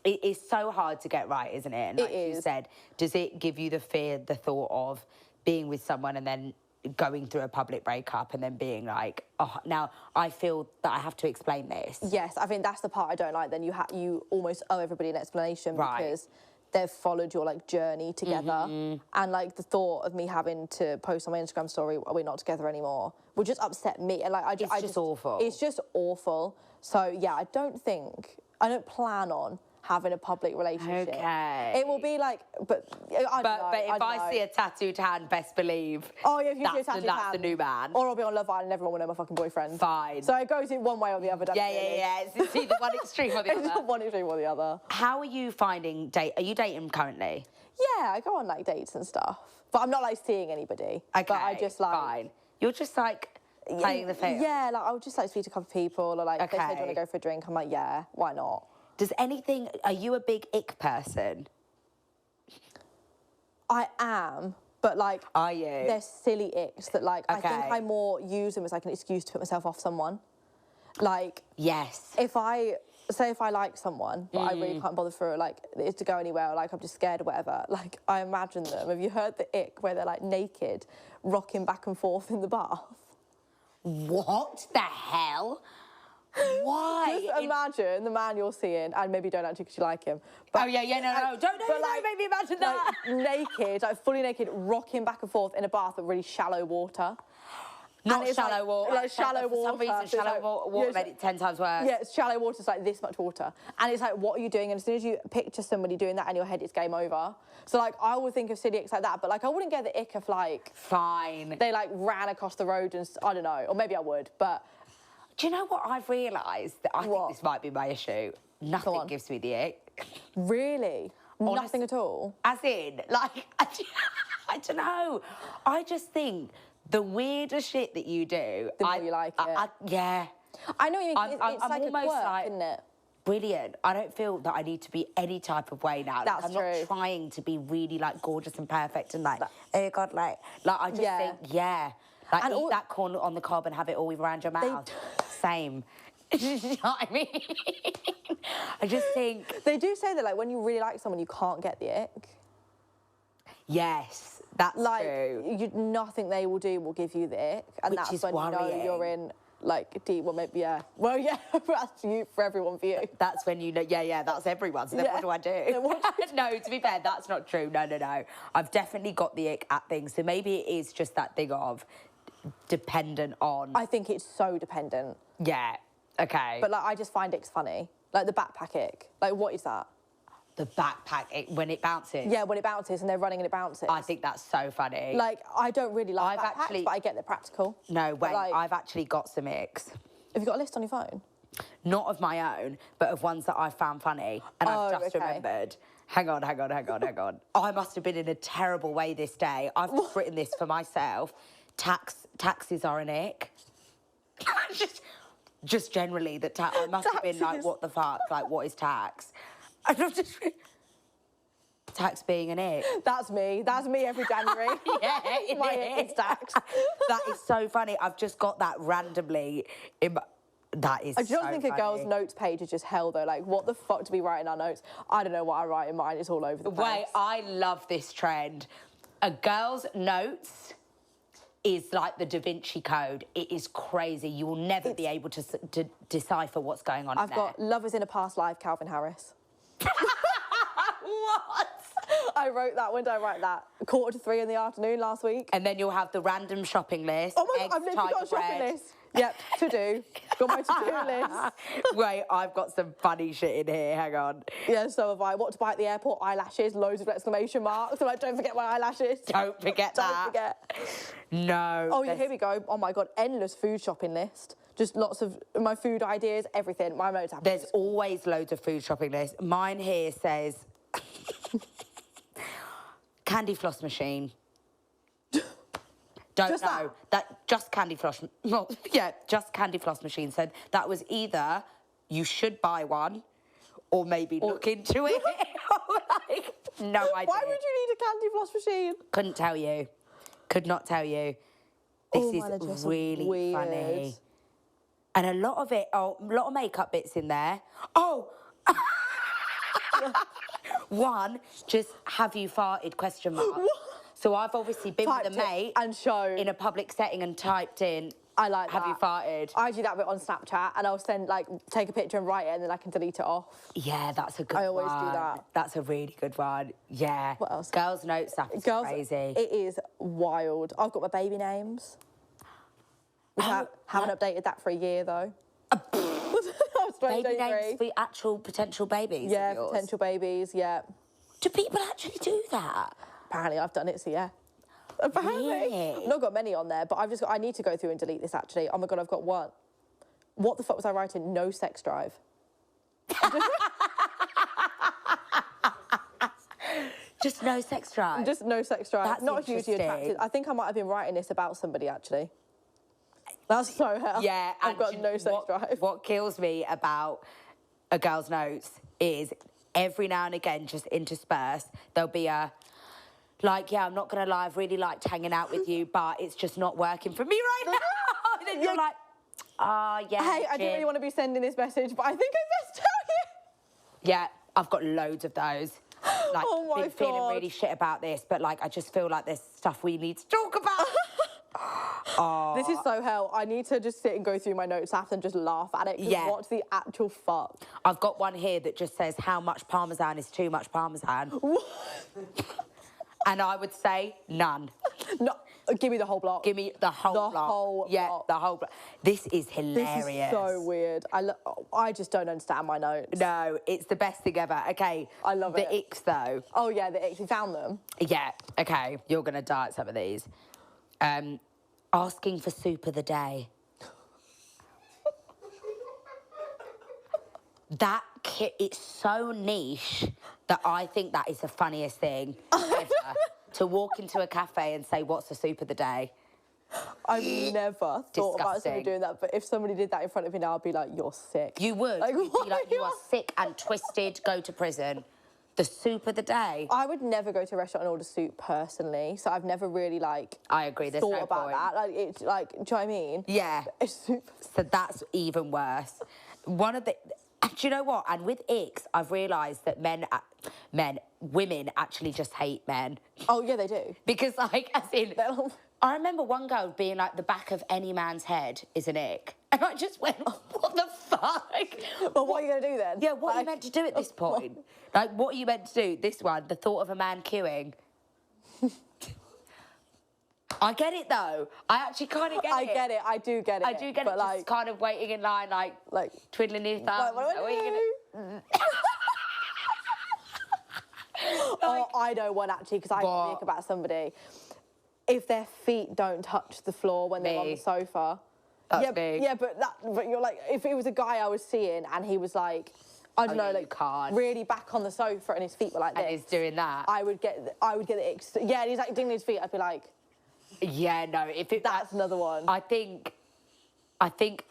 It is so hard to get right, isn't it? And like you said, does it give you the thought of being with someone and then going through a public breakup and then being like, oh, now I feel that I have to explain this? Yes, I think that's the part I don't like. Then you almost owe everybody an explanation because they've followed your, like, journey together. And, like, the thought of me having to post on my Instagram story, we're not together anymore, would just upset me. And, like, it's just awful. It's just awful. So, yeah, I don't plan on having a public relationship. Okay. It will be like, but I don't know. But if I see a tattooed hand, best believe. Oh yeah, if you see a tattooed hand, that's the new man. Or I'll be on Love Island and everyone will know my fucking boyfriend. Fine. So it goes in one way or the other. Yeah. It's either one extreme or the other. It's one extreme or the other. How are you finding Are you dating currently? Yeah, I go on, like, dates and stuff. But I'm not, like, seeing anybody. Okay, but I just, like... fine. You're just, like, playing the field? Yeah, like, I would just, like, speak to a couple of people or, like, if they said, do you want to go for a drink? I'm like, yeah, why not? Are you a big ick person? I am, but, like... Are you? They're silly icks that, like, I think I more use them as, like, an excuse to put myself off someone. Like... Yes. If I like someone, but I really can't bother for, like, it to go anywhere, or, like, I'm just scared or whatever, like, I imagine them. Have you heard the ick where they're, like, naked, rocking back and forth in the bath? What the hell? Why? Just imagine the man you're seeing, and maybe don't actually because you like him. But, no. Don't make me imagine that. Like, naked, like, fully naked, rocking back and forth in a bath of really shallow water. Not shallow water. Like, shallow water. For some reason, shallow water made it 10 times worse. Yeah, it's shallow water. It's like this much water. And it's like, what are you doing? And as soon as you picture somebody doing that in your head, it's game over. So, like, I would think of silly icks like that, but, like, I wouldn't get the ick of, like... Fine. They, like, ran across the road and... I don't know. Or maybe I would, but... Do you know what I've realised? I think this might be my issue. Nothing gives me the ick. Really? Nothing at all? As in, like, I don't know. I just think the weirder shit that you do... The more you like it. Yeah. I know what you mean. It's like a quirk, like, isn't it? brilliant. I don't feel that I need to be any type of way now. That's I'm true. not trying to be really like gorgeous and perfect and like, oh God, like I just think, yeah. Like And eat that corn on the cob and have it all around your mouth. Same. Do you know what I mean? I just think... They do say that, like, when you really like someone, you can't get the ick. Yes, that's like, true. Nothing they will do will give you the ick. And Which that's is when you know worrying. you're in, like, deep... Well, maybe, yeah. Well, yeah, that's you, for everyone, for you. That's when you know... Yeah, that's everyone. So then what do I do? No, to be fair, that's not true. No. I've definitely got the ick at things. So maybe it is just that thing of dependent on... I think it's so dependent. Yeah. Okay. But, like, I just find icks funny. Like, the backpack ick. Like, what is that? The backpack, when it bounces? Yeah, when it bounces and they're running and it bounces. I think that's so funny. Like, I don't really like backpacks, but I get they're practical. No, wait, like, I've actually got some icks. Have you got a list on your phone? Not of my own, but of ones that I found funny. And I've just remembered. Hang on. I must have been in a terrible way this day. I've just written this for myself. Taxes are an ick. Just generally, that I must have been like, what the fuck? Like, what is tax? And I've just tax being an ick. That's me every January. Yeah, my ick is tax. That is so funny. I've just got that randomly in my... That is I just so think funny. a girl's notes page is just hell, though. Like, what the fuck do we write in our notes? I don't know what I write in mine. It's all over the place. Wait, I love this trend. A girl's notes is like the Da Vinci Code. It is crazy. You will never be able to decipher what's going on I've got lovers in a past life, Calvin Harris. What? I wrote that. When did I write that? 2:45 in the afternoon last week. And then you'll have the random shopping list. Oh my God, I've literally got a shopping list. Yep, to do. Got my to-do list. Wait, I've got some funny shit in here. Hang on. Yeah, so have I. What to buy at the airport? Eyelashes, loads of exclamation marks. So like, don't forget my eyelashes. Don't forget that. Don't forget. No. Oh, yeah, here we go. Oh my God, endless food shopping list. Just lots of my food ideas, everything. My notes happen. There's always loads of food shopping lists. Mine here says candy floss machine. Don't just know. That just candy floss. Well, yeah, just candy floss machine. So that was either you should buy one, or maybe look into it. Like, no idea. Why would you need a candy floss machine? Couldn't tell you. Could not tell you. This is really weird. funny. And a lot of it, a lot of makeup bits in there. Oh! One, just have you farted, question mark. So I've obviously been with a mate and shown in a public setting and typed in, I like have that. you farted? I do that bit on Snapchat and I'll send, like, take a picture and write it and then I can delete it off. Yeah, that's a good one. I always do that. That's a really good one. Yeah. What else? Girls' notes app is crazy. It is wild. I've got my baby names. Haven't updated that for a year, though. Baby names for actual potential babies? Yeah, potential babies, yeah. Do people actually do that? Apparently I've done it, so yeah. Apparently. Really? I've not got many on there, but I need to go through and delete this, actually. Oh my God, I've got one. What the fuck was I writing? No sex drive. Just no sex drive? Just no sex drive. That's not hugely attracted. I think I might have been writing this about somebody, actually. That's so hell. Yeah. I've got no sex drive. What kills me about a girl's notes is every now and again, just interspersed, there'll be a, like, yeah, I'm not going to lie, I've really liked hanging out with you, but it's just not working for me right now. And then you're like, yeah. Hey, I didn't really want to be sending this message, but I think I best tell you. Yeah, I've got loads of those. Like, oh my been feeling God. really shit about this, but, like, I just feel like there's stuff we need to talk about. This is so hell. I need to just sit and go through my notes app and just laugh at it. Yeah. What the actual fuck? I've got one here that just says how much Parmesan is too much Parmesan. And I would say none. No, give me the whole block. Give me the whole block. The whole yeah, block. the whole block. This is hilarious. This is so weird. I just don't understand my notes. No, it's the best thing ever. Okay. I love it. The Icks, though. Oh, yeah, the Icks. You found them? Yeah, okay. You're going to die at some of these. Asking for soup of the day. That kit, it's so niche that I think that is the funniest thing ever. To walk into a cafe and say, what's the soup of the day? I've never thought about somebody doing that, but if somebody did that in front of me now, I'd be like, you're sick. You would. Like, You'd be like, you are sick and twisted, go to prison. The soup of the day. I would never go to a restaurant and order soup personally, so I've never really like. I agree. There's thought no about point. that. Like, it's like, do you know what I mean? Yeah. It's soup. So that's even worse. One of the. And do you know what? And with Icks, I've realised that women actually just hate men. Oh yeah, they do. Because like, as in, I remember one girl being like, the back of any man's head is an ick. And I just went, what the fuck? Well, what are you going to do then? Yeah, what are you meant to do at this point? Like, what are you meant to do? This one, the thought of a man queuing. I get it, though. I actually kind of get it. I get it. I do get it. I do get it, like, just kind of waiting in line, like twiddling your thumbs. What are you gonna... Oh, I know one, actually, because I can think about somebody. If their feet don't touch the floor when they're on the sofa. That's me. Yeah, but you're like, if it was a guy I was seeing and he was like, I don't know, like really back on the sofa and his feet were like this. And he's doing that. I would get the icks. Yeah, and he's like dingling his feet. I'd be like, yeah, no. That's another one. I think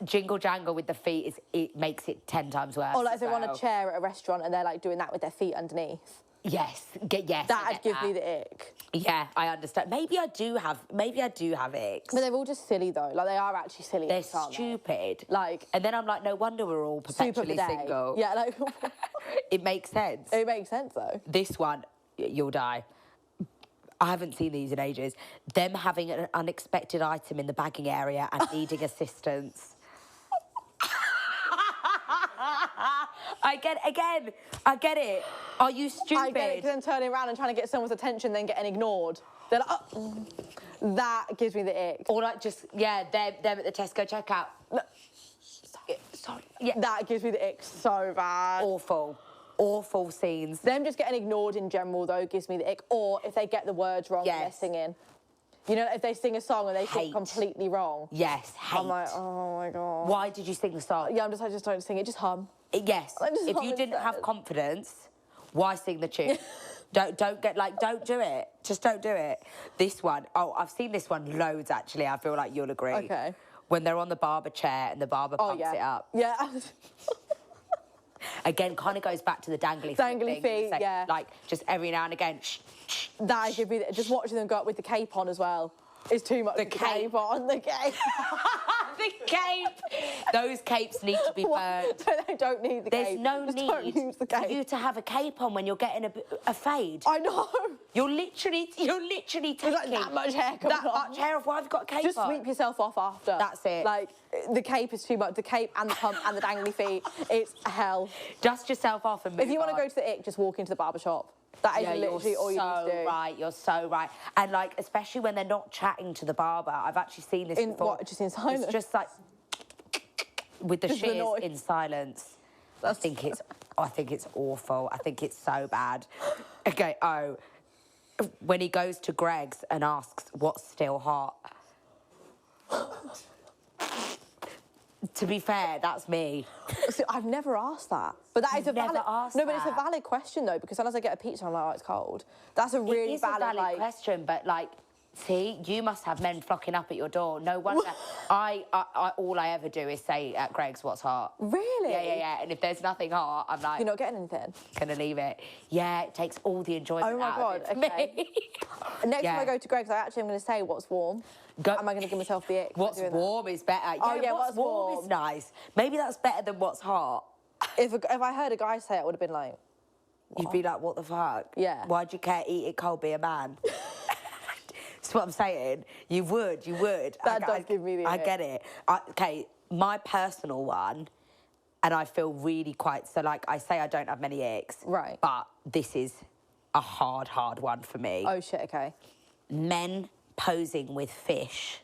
jingle jangle with the feet it makes it 10 times worse. Or like if they're on a chair at a restaurant and they're like doing that with their feet underneath. Yes. That'd give me the ick. Yeah, I understand. Maybe I do have icks. But they're all just silly though. Like they are actually silly. They're stupid. Like, and then I'm like, no wonder we're all perpetually single. Yeah, like it makes sense. It makes sense though. This one, you'll die. I haven't seen these in ages. Them having an unexpected item in the bagging area and needing assistance. I get it. Are you stupid? I get it, because then turning around and trying to get someone's attention, then getting ignored. They're like, oh. That gives me the ick. Or like just, them at the Tesco checkout. No. Sorry. Yeah. That gives me the ick so bad. Awful scenes. Them just getting ignored in general, though, gives me the ick. Or if they get the words wrong when they're singing. You know, if they sing a song and they sing completely wrong. Yes, hate. I'm like, oh my God. Why did you sing the song? Yeah, I just don't sing it, just hum. Yes. If you didn't have confidence, why sing the tune? Don't do it. Just don't do it. This one, I've seen this one loads actually. I feel like you'll agree. Okay. When they're on the barber chair and the barber pumps it up. Yeah. Again, kind of goes back to the dangly feet, yeah. Like, just every now and again, shh. That could be, just watching them go up with the cape on as well is too much. The cape on, the cape. The cape. Those capes need to be burned. They don't need the cape. There's no need for you to have a cape on when you're getting a fade. I know. You're literally taking like that much hair coming much hair off. Why have you got a cape on? Just sweep yourself off after. That's it. Like, the cape is too much. The cape and the pump and the dangly feet. It's hell. Dust yourself off and move If you want to go to the Ick, just walk into the barber shop. That is literally all you need to do. Right, you're so right. And like, especially when they're not chatting to the barber, I've actually seen this before. What, just in silence? It's just like with the shears in silence. I think it's awful. I think it's so bad. Okay, when he goes to Greg's and asks what's still hot. To be fair, that's me. See, I've never asked that. But that is a valid... No, but it's a valid question, though, because sometimes I get a pizza and I'm like, oh, it's cold. That's a really valid question, but, like, see, you must have men flocking up at your door. No wonder. All I ever do is say at Greg's, what's hot? Really? Yeah. And if there's nothing hot, I'm like... You're not getting anything? Gonna leave it. Yeah, it takes all the enjoyment out of it for me. Next time I go to Greg's, I actually am going to say what's warm. Am I going to give myself the ick? What's warm is better. Yeah, what's warm is nice. Maybe that's better than what's hot. If I heard a guy say it, I would have been like... What? You'd be like, what the fuck? Yeah. Why'd you care eat it cold, be a man? That's what I'm saying. You would. That does give me the ick. I get it. Okay, my personal one, and I feel really quite... So, like, I say I don't have many icks. Right. But this is a hard one for me. Oh, shit, okay. Men posing with fish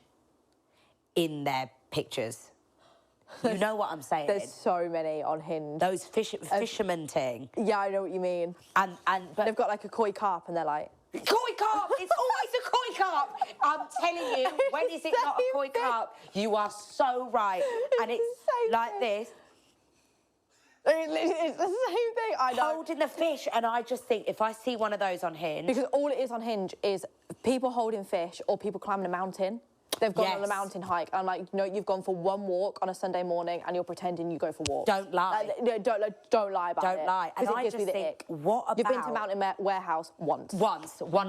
in their pictures. You know what I'm saying? There's so many on Hinge. Those fisherman thing. Yeah, I know what you mean. But they've got like a koi carp and they're like... Koi carp! It's always a koi carp! I'm telling you, when is it not a koi carp? You are so right. And it's like this. It's the same thing, I know. Holding the fish, and I just think, if I see one of those on Hinge... Because all it is on Hinge is people holding fish or people climbing a mountain. They've gone on a mountain hike. I'm like, no, you've gone for one walk on a Sunday morning and you're pretending you go for walks. Don't lie. Don't lie about it. Don't lie. And Because it I gives just me the think, ick. what about... You've been to Mountain Warehouse once. One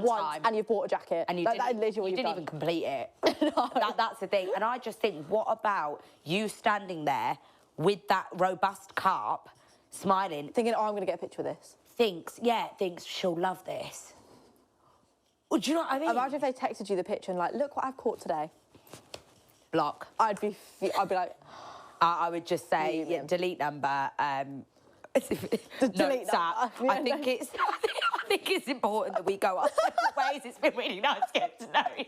time. And you've bought a jacket. And you didn't even complete it. No. That's the thing. And I just think, what about you standing there with that robust carp, smiling... Thinking, oh, I'm going to get a picture of this. Thinks she'll love this. Well, do you know what I mean? Imagine if they texted you the picture and like, look what I've caught today. Block. I'd be like... I would just say, delete number. Delete number. I think it's important that we go our separate ways. It's been really nice getting to know you.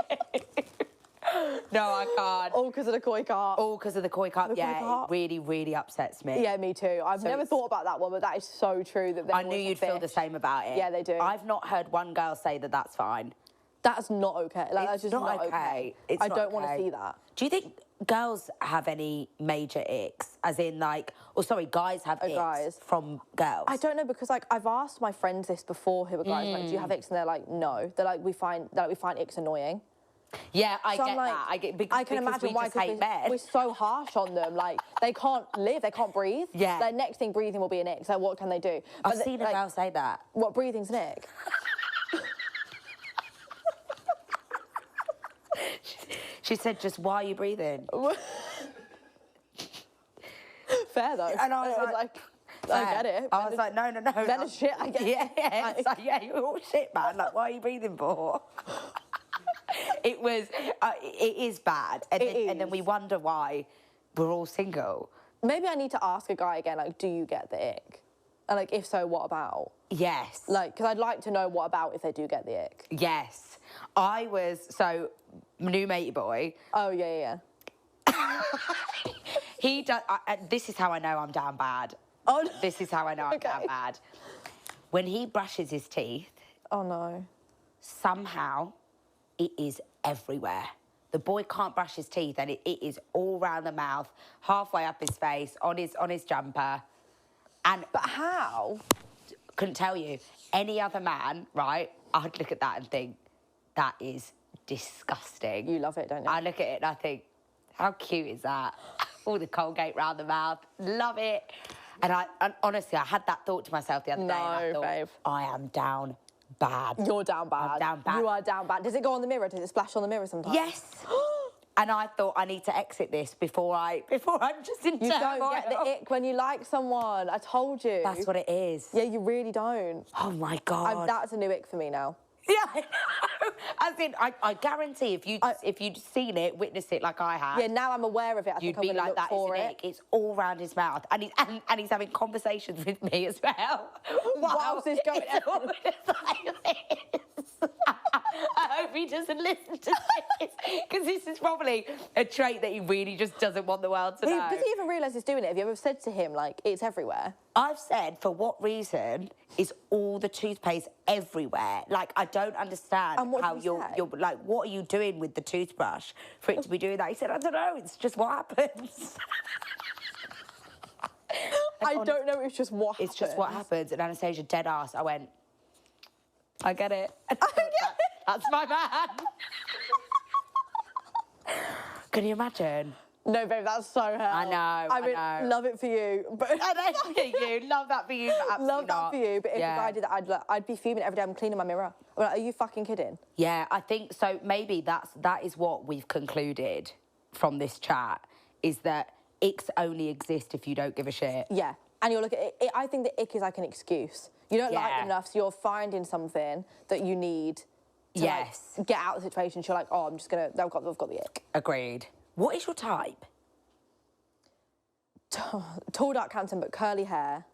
No, I can't. All because of the koi carp. All because of the koi carp. Yeah, it really, really upsets me. Yeah, me too. I've never thought about that one, but that is so true. That I knew you'd feel the same about it. Yeah, they do. I've not heard one girl say that that's fine. That's not okay. Like, that's just not okay. I don't want to see that. Do you think girls have any major icks? As in, like, guys have icks from girls? I don't know, because like I've asked my friends this before who are guys, like, do you have icks? And they're like, no. They're like, we find icks annoying. Yeah, I get that. I can imagine why, because we're so harsh on them. Like, they can't live, they can't breathe. Yeah. Their next thing breathing will be an ick. So what can they do? I've seen a girl say that. What, breathing's an ick? She said, just why are you breathing? Fair, though. And I was like, I get it. I was like, no. Men are shit, I get it. Yeah. It's like, yeah, you're all shit, man. Like, why are you breathing for? It is bad. And then we wonder why we're all single. Maybe I need to ask a guy again, like, do you get the ick? And, like, if so, what about? Yes. Like, because I'd like to know what about if they do get the ick. Yes. New matey boy. Oh, yeah. He does, this is how I know I'm down bad. Oh, no. This is how I know I'm down bad. When he brushes his teeth. Oh, no. Somehow, it is everywhere. The boy can't brush his teeth and it is all round the mouth, halfway up his face, on his jumper. But how? Couldn't tell you. Any other man, right, I'd look at that and think, that is disgusting. You love it, don't you? I look at it and I think, how cute is that? All the Colgate round the mouth. Love it. And honestly, I had that thought to myself the other day. And I thought, babe. I am down bad. You're down bad. I'm down bad. You are down bad. Does it go on the mirror? Does it splash on the mirror sometimes? Yes. And I thought I need to exit this before I'm just in You don't get the ick when you like someone. I told you. That's what it is. Yeah, you really don't. Oh my God. That's a new ick for me now. Yeah, I know. As in, I guarantee if you'd seen it, witnessed it like I have. Yeah, now I'm aware of it. You'd be like, that is an ick. It's all round his mouth, and he's having conversations with me as well. What else is going on? I hope he doesn't listen to this, because this is probably a trait that he really just doesn't want the world to know. Does he even realise he's doing it? Have you ever said to him, like, it's everywhere? I've said, for what reason is all the toothpaste everywhere? Like, I don't understand how you're like, what are you doing with the toothbrush for it to be doing that? He said, I don't know, it's just what happens. I don't know, it's just what happens. It's just what happens. And Anastasia, dead ass, I went, I get it. That's my man. Can you imagine? No, babe, that's so hell. I know, I know. Love it for you. But I know for you. Love that for you, but absolutely love that for you. But if a guy did that, I'd be fuming every day. I'm cleaning my mirror. I'm like, are you fucking kidding? Yeah, I think so. Maybe that is what we've concluded from this chat, is that icks only exist if you don't give a shit. Yeah, and you'll look at it. I think that ick is like an excuse. You don't like them enough, so you're finding something that you need to like, get out of the situation. So you're like, oh, I'm just gonna. I've got the ick. Agreed. What is your type? Tall, dark, handsome, but curly hair.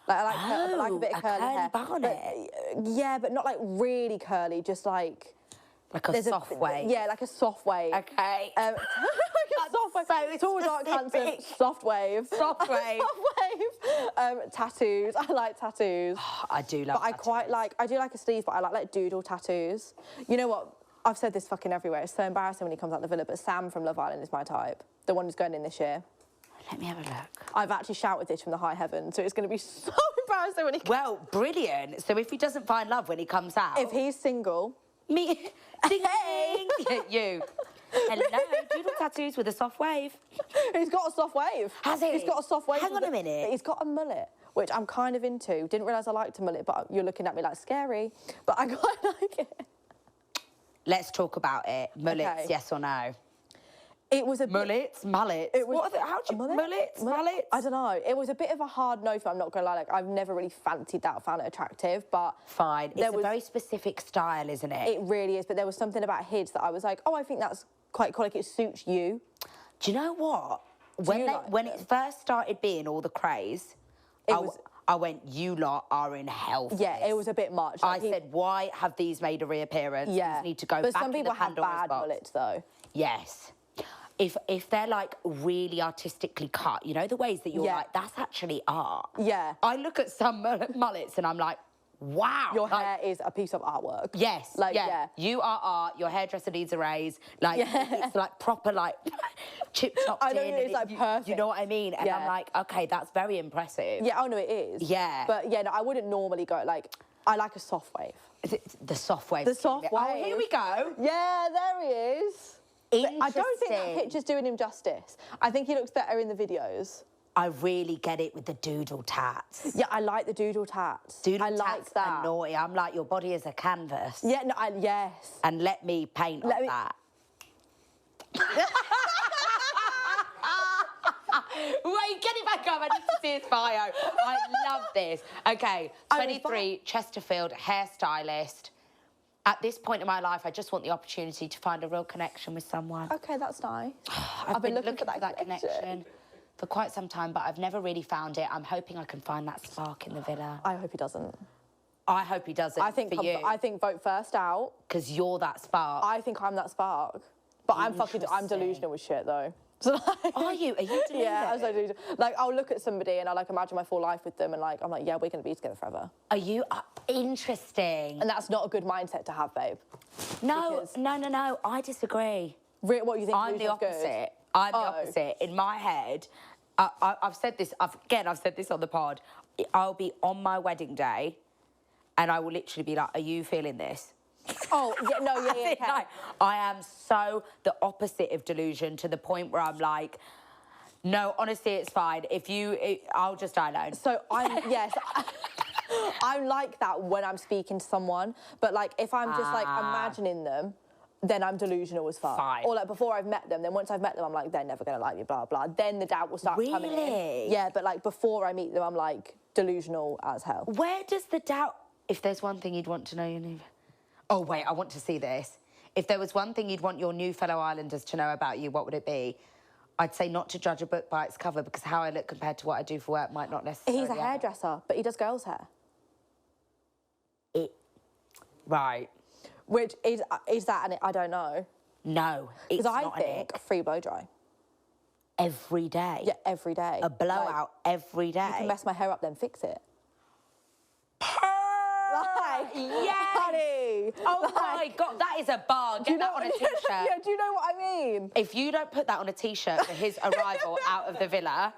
Like I like a bit of curly hair. Bonnet. Yeah, but not like really curly. Just like a soft wave. Yeah, like a soft wave. Okay. Like a soft wave. So tall, dark, handsome, soft wave. Soft wave. Soft wave. Tattoos. I like tattoos. I do love. But tattoos. I do like a sleeve, but I like doodle tattoos. You know what? I've said this fucking everywhere. It's so embarrassing when he comes out the villa, but Sam from Love Island is my type. The one who's going in this year. Let me have a look. I've actually shouted this from the high heaven, so it's going to be so embarrassing when he comes. Well, brilliant. So if he doesn't find love when he comes out... If he's single... Me... Ding, ding. You. Hello, doodle tattoos with a soft wave. He's got a soft wave. Has he? He's got a soft wave. Hang on a minute. He's got a mullet, which I'm kind of into. Didn't realise I liked a mullet, but you're looking at me like scary. But I quite like it. Let's talk about it. Mullets, Okay. yes or no? It was a Mullets? Mullets? It was, what are they? How do you... Mullets? Mullets? I don't know. It was a bit of a hard no for me, I'm not going to lie. Like, I've never really fancied that, found it attractive, but... Fine. It's a very specific style, isn't it? It really is, but there was something about his that I was like, oh, I think that's quite cool. Like, it suits you. Do you know what? When it first started being all the craze, I went, you lot are in hell for Yeah, this. it was a bit much. Like I said, why have these made a reappearance? Yeah. These need to go but back some in people the have Pandora's bad box. mullets, though. Yes. If they're like really artistically cut, you know, the ways that you're like, that's actually art. Yeah. I look at some mullets and I'm like, wow. Your hair is a piece of artwork. Yes. Like, yeah. You are art. Your hairdresser needs a raise. Like, it's like proper, like, chip chopped in. I know, it's like perfect. You know what I mean? And I'm like, okay, that's very impressive. Yeah, oh no, it is. Yeah. But yeah, no, I wouldn't normally go, like, I like a soft wave. The soft wave. The soft wave. Oh, here we go. Yeah, there he is. Interesting. I don't think that picture's doing him justice. I think he looks better in the videos. I really get it with the doodle tats. Yeah, I like the doodle tats. Doodle I tats like that. are naughty. I'm like, your body is a canvas. Yeah, no, yes. And let me paint on that. Wait, get it back up. I need to see his bio. I love this. Okay, 23, Chesterfield, hairstylist. At this point in my life, I just want the opportunity to find a real connection with someone. Okay, that's nice. I've been looking for that connection for quite some time, but I've never really found it. I'm hoping I can find that spark in the villa. I hope he doesn't. I hope he doesn't. I think vote first out. Because you're that spark. I think I'm that spark. But I'm delusional with shit though. So like, Are you delusional? Yeah, I'm so delusional. Like, I'll look at somebody and I like imagine my full life with them and like, I'm like, yeah, we're going to be together forever. Are you? Interesting. And that's not a good mindset to have, babe. No, no. I disagree. What, you think I'm the opposite. I'm the opposite. In my head, I've said this, I've said this on the pod, I'll be on my wedding day and I will literally be like, are you feeling this? Oh, yeah, no, yeah, yeah, okay. Like, I am so the opposite of delusion to the point where I'm like, no, honestly, it's fine. I'll just die alone. So I'm like that when I'm speaking to someone, but like if I'm just like imagining them, then I'm delusional as fuck. Fine. Or like before I've met them, then once I've met them, I'm like, they're never gonna like me, blah, blah. Then the doubt will start coming in. Yeah, but like before I meet them, I'm like delusional as hell. Where does the doubt, if there's one thing you'd want to know, oh, wait, I want to see this. If there was one thing you'd want your new fellow islanders to know about you, what would it be? I'd say not to judge a book by its cover because how I look compared to what I do for work might not necessarily... He's a hairdresser, but he does girls' hair. Right. Which is that, and I don't know. No, it's not because I think free blow dry. Every day? Yeah, every day. A blowout every day? You can mess my hair up, then fix it. Yes! Honey! Oh my God, that is a bar. Get that on a T-shirt. Yeah, do you know what I mean? If you don't put that on a T-shirt for his arrival out of the villa,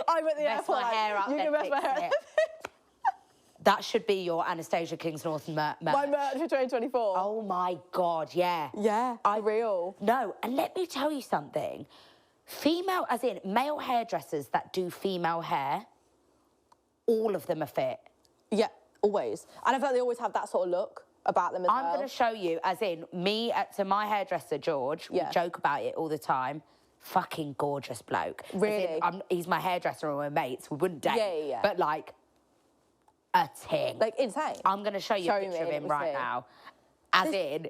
I'm at the airport. My hair up, you can mess my hair up. That should be your Anastasia Kingsnorth merch. My merch for 2024. Oh my God, yeah. Yeah, real. No, and let me tell you something. Female, as in male hairdressers that do female hair, all of them are fit. Yeah, always. And I feel like they always have that sort of look about them as well. I'm going to show you, as in me, to my hairdresser, George, we joke about it all the time, fucking gorgeous bloke. Really? He's my hairdresser and we're mates, we wouldn't date. Yeah. But like, a ting. Like, insane. I'm going to show you a picture of him right now. I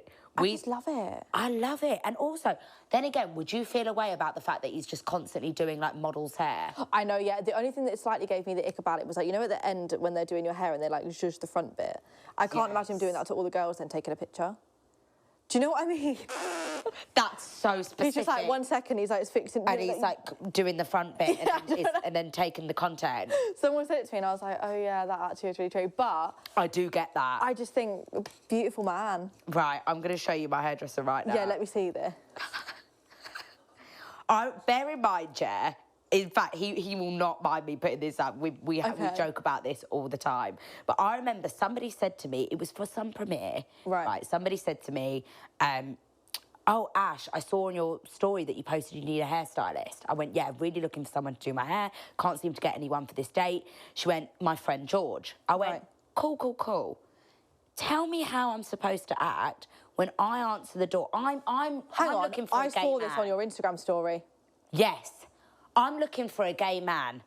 just love it. I love it. And also, then again, would you feel a way about the fact that he's just constantly doing, like, models' hair? I know, yeah. The only thing that slightly gave me the ick about it was, like, you know at the end when they're doing your hair and they, like, zhuzh the front bit? I can't imagine him doing that to all the girls then taking a picture. Do you know what I mean? That's so specific. He's just, like, 1 second, he's, like, fixing... And he's, like, doing the front bit and then taking the content. Someone said it to me and I was like, oh, yeah, that actually is really true. But... I do get that. I just think, beautiful man. Right, I'm going to show you my hairdresser right now. Yeah, let me see this. Bear in mind, yeah, in fact, he will not mind me putting this up. We joke about this all the time. But I remember somebody said to me, it was for some premiere. Right. Somebody said to me, oh, Ash, I saw on your story that you posted you need a hairstylist. I went, yeah, really looking for someone to do my hair. Can't seem to get anyone for this date. She went, my friend George. I went, Right. Cool. Tell me how I'm supposed to act when I answer the door. I'm looking for a gay man. I saw this on your Instagram story. Yes. I'm looking for a gay man.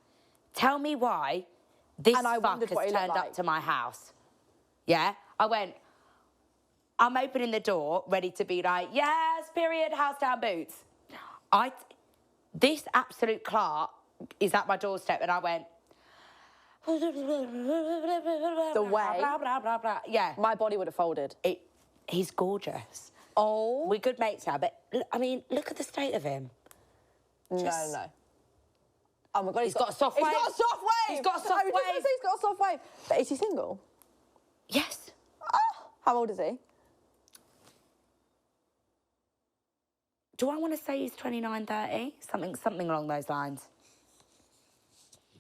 Tell me why this fuck has turned up to my house. Yeah? I went, I'm opening the door, ready to be like, yes, period, house down boots. This absolute Clark is at my doorstep, and I went, The way. blah, blah, blah, blah. Yeah. My body would have folded. He's gorgeous. Oh. We're good mates now, but, I mean, look at the state of him. No. Oh my God, He's got a soft wave. He's got a soft wave. He's got a soft wave. He's got a soft wave. But is he single? Yes. Oh. How old is he? Do I want to say he's 29, 30? Something along those lines.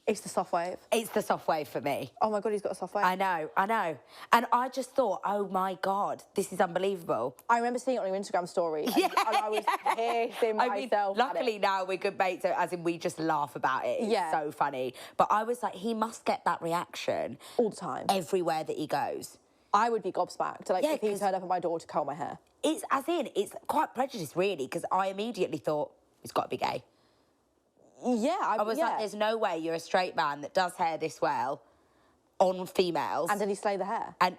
It's the soft wave. It's the soft wave for me. Oh my God, he's got a soft wave. I know. And I just thought, oh my God, this is unbelievable. I remember seeing it on your Instagram story. And, Yeah. and I was pissing myself. Luckily now we're good mates, as in we just laugh about it. It's so funny. But I was like, he must get that reaction. All the time. Everywhere that he goes. I would be gobsmacked. Like, Yeah, if he turned up at my door to curl my hair. It's quite prejudiced, really, because I immediately thought, he's got to be gay. Yeah, I was like, there's no way you're a straight man that does hair this well on females. And did he slay the hair? And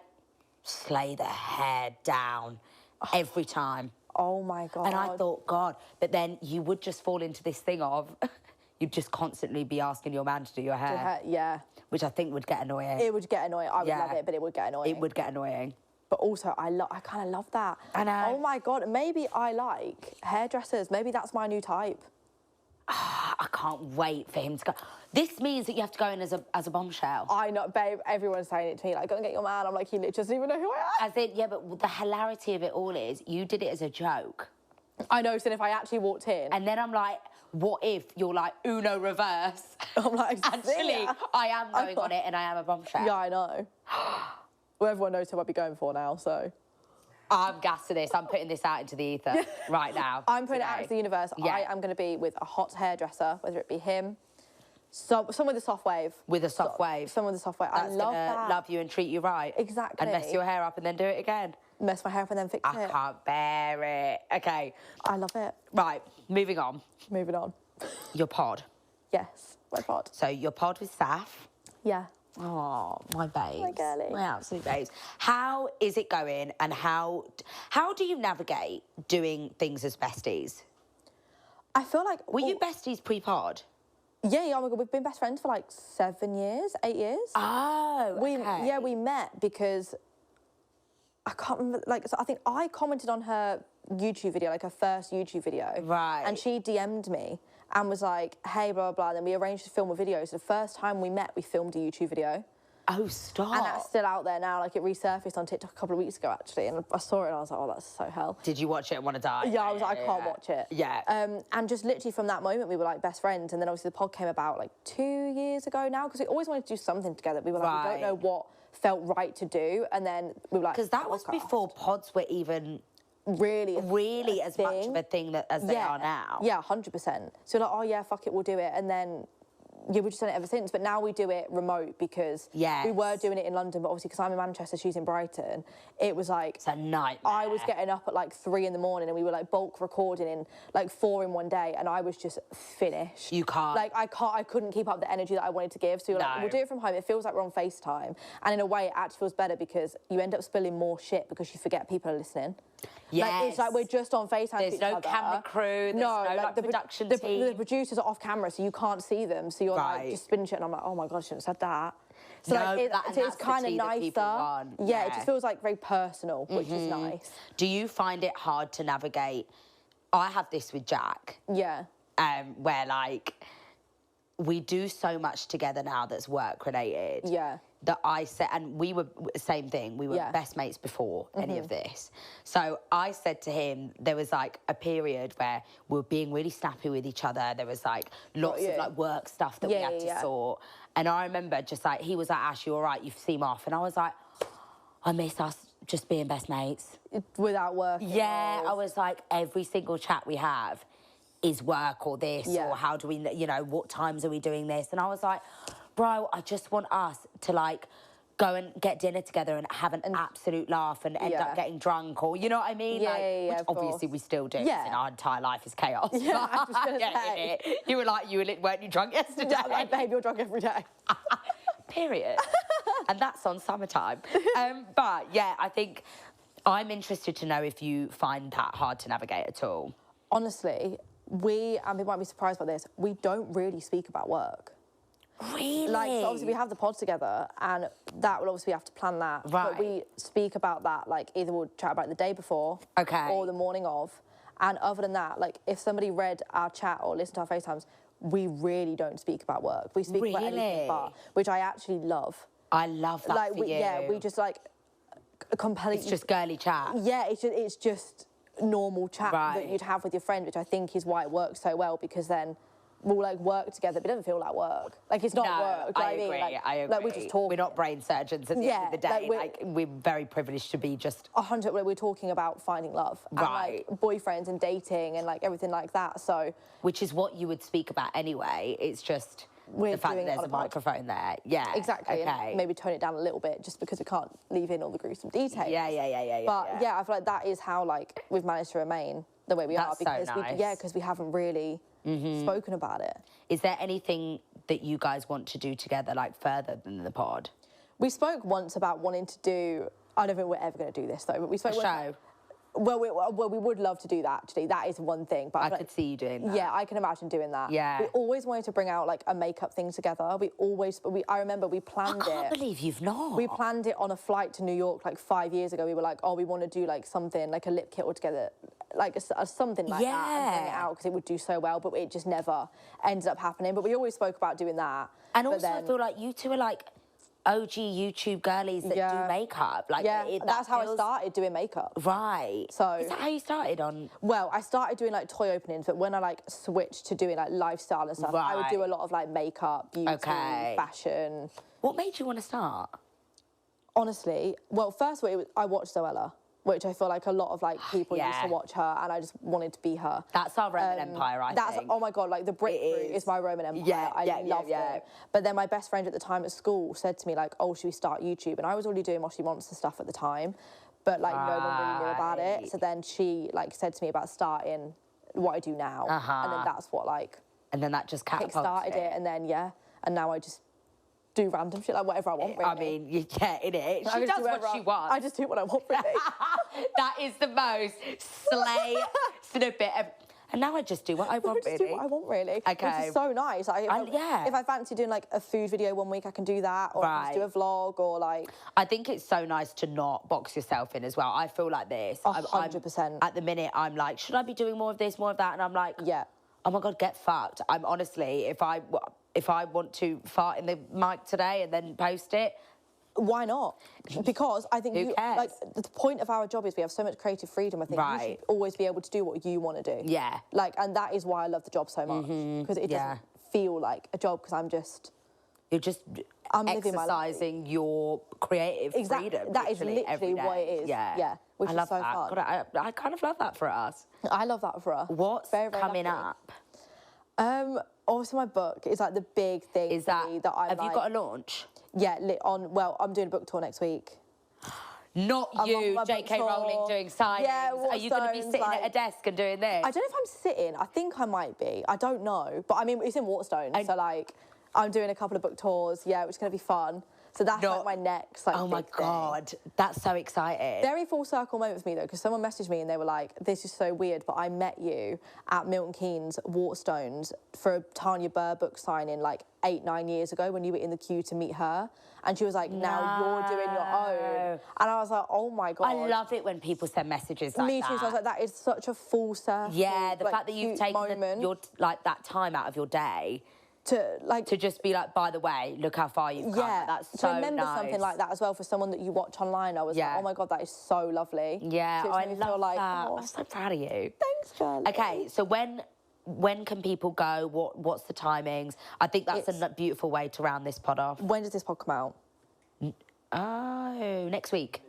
slay the hair down every time. Oh my God. And I thought, God, but then you would just fall into this thing of, you'd just constantly be asking your man to do your hair. Yeah. Which I think would get annoying. It would get annoying. I would love it, but it would get annoying. It would get annoying. But also, I kind of love that. I know. Oh my God, maybe I like hairdressers. Maybe that's my new type. I can't wait for him to go. This means that you have to go in as a bombshell. I know, babe, everyone's saying it to me, like, go and get your man. I'm like, he literally doesn't even know who I am. As in, yeah, but the hilarity of it all is, you did it as a joke. I know, so if I actually walked in... And then I'm like, what if you're like, Uno reverse? I'm like, actually, I am going on it and I am a bombshell. Yeah, I know. Well, everyone knows who I'd be going for now, so... I'm gassed to this. I'm putting this out into the ether right now. I'm putting it out into the universe. Yeah. I am going to be with a hot hairdresser, whether it be him, someone with a soft wave. With a soft wave. Someone with a soft wave. That's I love that. Love you and treat you right. Exactly. And mess your hair up and then do it again. Mess my hair up and then fix it. I can't bear it. Okay. I love it. Right, moving on. Moving on. Your pod. Yes, my pod. So your pod with Saf. Yeah. Oh, my babes. My girlie. My absolute babes. How is it going and how do you navigate doing things as besties? I feel like... Were you besties pre-pod? Yeah, oh my God, we've been best friends for like 7 years, 8 years. Oh, okay. We met because... I can't remember, like, so I think I commented on her YouTube video, like her first YouTube video. Right. And she DM'd me and was like, hey, blah, blah, blah. And then we arranged to film a video. So the first time we met, we filmed a YouTube video. Oh, stop. And that's still out there now. Like, it resurfaced on TikTok a couple of weeks ago, actually. And I saw it and I was like, oh, that's so hell. Did you watch it and want to die? Yeah, I was like, I can't watch it. Yeah. And just literally from that moment, we were like best friends. And then obviously the pod came about like 2 years ago now, because we always wanted to do something together. We were like, we don't know what felt right to do. And then we were like, because that was before pods were even really as much of a thing as they are now. Yeah, 100%. So like, oh yeah, fuck it, we'll do it. And then, yeah, we've just done it ever since. But now we do it remote because we were doing it in London, but obviously because I'm in Manchester, she's in Brighton, it was like... It's a nightmare. I was getting up at like 3 in the morning and we were like bulk recording in like 4 in one day and I was just finished. You can't. Like, I couldn't keep up the energy that I wanted to give. So we were like, we'll do it from home. It feels like we're on FaceTime. And in a way, it actually feels better because you end up spilling more shit because you forget people are listening. Yes. Like, it's like we're just on FaceTime. There's no camera crew, there's no like production team. The producers are off camera, so you can't see them. So you're like just spinning shit, and I'm like, oh my God, I shouldn't have said that. So no, like, it's kind of nicer. Yeah, it just feels like very personal, which is nice. Do you find it hard to navigate? I have this with Jack. Yeah. Where like we do so much together now that's work related. Yeah. That I said, and we were same thing. We were best mates before any of this. So I said to him, there was like a period where we were being really snappy with each other. There was like lots of like work stuff that we had to sort. And I remember just like he was like, Ash, you all right? You seem off. And I was like, I miss us just being best mates. Without work. Yeah, I was like, every single chat we have is work or this, or how do we, you know, what times are we doing this? And I was like, bro, I just want us to like go and get dinner together and have an absolute laugh and end up getting drunk, or you know what I mean? Which obviously we still do. Yeah. Our entire life is chaos. Yeah, I was gonna say. It. You were like, weren't you drunk yesterday? Yeah, like, babe, you're drunk every day. Period. And that's on summertime. But yeah, I think I'm interested to know if you find that hard to navigate at all. Honestly, and we might be surprised by this, we don't really speak about work. Really? Like, so obviously we have the pod together, and that will obviously have to plan that. Right. But we speak about that, like, either we'll chat about it the day before, or the morning of. And other than that, like, if somebody read our chat or listened to our FaceTimes, we really don't speak about work. We speak about anything but, which I actually love. I love that like, for you. Yeah, we just, like, completely... It's just girly chat. Yeah, it's just normal chat that you'd have with your friend, which I think is why it works so well, because then we'll like work together, but it doesn't feel like work. Like it's not work. I agree. I agree. Like we just talk. We're not brain surgeons at the end of the day. Like we're very privileged to be just 100. We're talking about finding love, and like boyfriends and dating and like everything like that. So, which is what you would speak about anyway. It's just the fact that there's a microphone there. Yeah, exactly. Okay. And maybe tone it down a little bit, just because we can't leave in all the gruesome details. Yeah. But yeah, I feel like that is how like we've managed to remain the way we are, because because we haven't really spoken about it. Is there anything that you guys want to do together, like further than the pod? We spoke once about wanting to do. I don't think we're ever going to do this though. But we spoke a show. Well, we would love to do that, actually. That is one thing. But I could see you doing that. Yeah, I can imagine doing that. Yeah. We always wanted to bring out, like, a makeup thing together. I remember we planned it. I can't believe you've not. We planned it on a flight to New York, like, 5 years ago. We were like, oh, we want to do, like, something, like a lip kit all together, like something like that, and bring it out, because it would do so well, but it just never ended up happening. But we always spoke about doing that. And also, I feel like you two are, like, OG YouTube girlies that do makeup. Like, that's how I started doing makeup. Right. So is that how you started on? Well, I started doing like toy openings, but when I like switched to doing like lifestyle and stuff, I would do a lot of like makeup, beauty, fashion. What made you want to start? Honestly, well, first of all, I watched Zoella, which I feel like a lot of like people used to watch her, and I just wanted to be her. That's our Roman Empire, I think. Oh my God, like the Brit Fruit is my Roman Empire. Yeah, I loved it. But then my best friend at the time at school said to me like, oh, should we start YouTube? And I was already doing Moshi Monster stuff at the time, but like no one really knew about it. So then she like said to me about starting what I do now. And then that's what like... And then that just started it. And then, and now I just do random shit, like whatever I want, really. I mean, yeah, it is. She does what she wants. I just do what I want, really. That is the most slay snippet ever. And now I just do what I want, really. I just do what I want, really. Okay. Which is so nice. Like, if I fancy doing, like, a food video one week, I can do that. Or just do a vlog, or, like... I think it's so nice to not box yourself in as well. I feel like this. 100%. At the minute, I'm like, should I be doing more of this, more of that? And I'm like... Yeah. Oh, my God, get fucked. I'm honestly, if I want to fart in the mic today and then post it... Why not? Because I think like the point of our job is we have so much creative freedom. I think you should always be able to do what you want to do. Yeah. Like, and that is why I love the job so much, because it doesn't feel like a job, because I'm exercising your creative freedom. That is literally what it is. Yeah. Which is so fun. God, I kind of love that for us. I love that for us. What's coming up? Obviously, my book is like the big thing. Is that you got a launch? Yeah, I'm doing a book tour next week. Not you, J.K. Rowling, doing signings. Yeah, are you going to be sitting at a desk and doing this? I don't know if I'm sitting. I think I might be. I don't know. But I mean, it's in Waterstones, so like, I'm doing a couple of book tours, which is going to be fun. So that's like my next like. Oh my God, that's so exciting. Very full circle moment for me though, because someone messaged me and they were like, "This is so weird, but I met you at Milton Keynes Waterstones for a Tanya Burr book signing like 8-9 years ago when you were in the queue to meet her." And she was like, "Now you're doing your own." And I was like, "Oh my God." I love it when people send messages like that. Me too. So I was like, "That is such a full circle." Yeah, the fact that you've taken your like that time out of your day. To just be like, by the way, look how far you've come. Yeah, that's so nice. To remember something like that as well for someone that you watch online, I was like, oh my God, that is so lovely. Yeah, I love that. I'm so proud of you. Thanks, Charlie. Okay, so when can people go? What's the timings? I think that's a beautiful way to round this pod off. When does this pod come out? Oh, next week.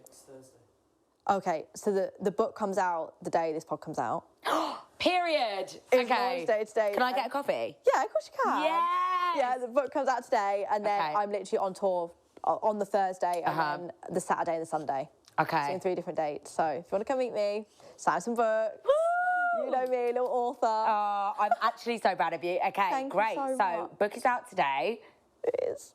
Okay, so the book comes out the day this pod comes out. Period. It's Okay. launch day today. Can I get a coffee? Yeah, of course you can. Yes. Yeah, the book comes out today, and then Okay. I'm literally on tour on the Thursday, and then the Saturday and the Sunday. Okay. So in 3 different dates. So if you want to come meet me, sign some books. You know me, little author. Oh, I'm actually so proud of you. Okay, Thank you great. so So much. book is out today. It is.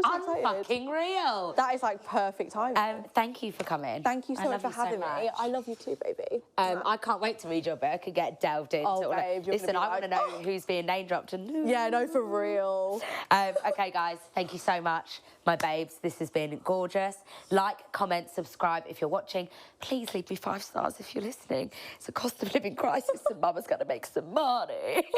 I'm so excited. Unfucking real. That is like perfect timing. Thank you for coming. Thank you I so love much for you so having me. much. I love you too, baby. I can't wait to read your book and get delved into Oh, all that. babe, you're Listen, gonna I be want to like, know who's being name dropped and Yeah, no, for real. Okay, guys, thank you so much, my babes. This has been gorgeous. Like, comment, subscribe if you're watching. Please leave me 5 stars if you're listening. It's a cost of living crisis and mama's going to make some money.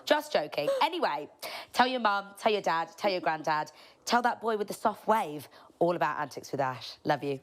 Just joking. Anyway, tell your mum, tell your dad, tell your granddad, tell that boy with the soft wave all about Antics with Ash. Love you.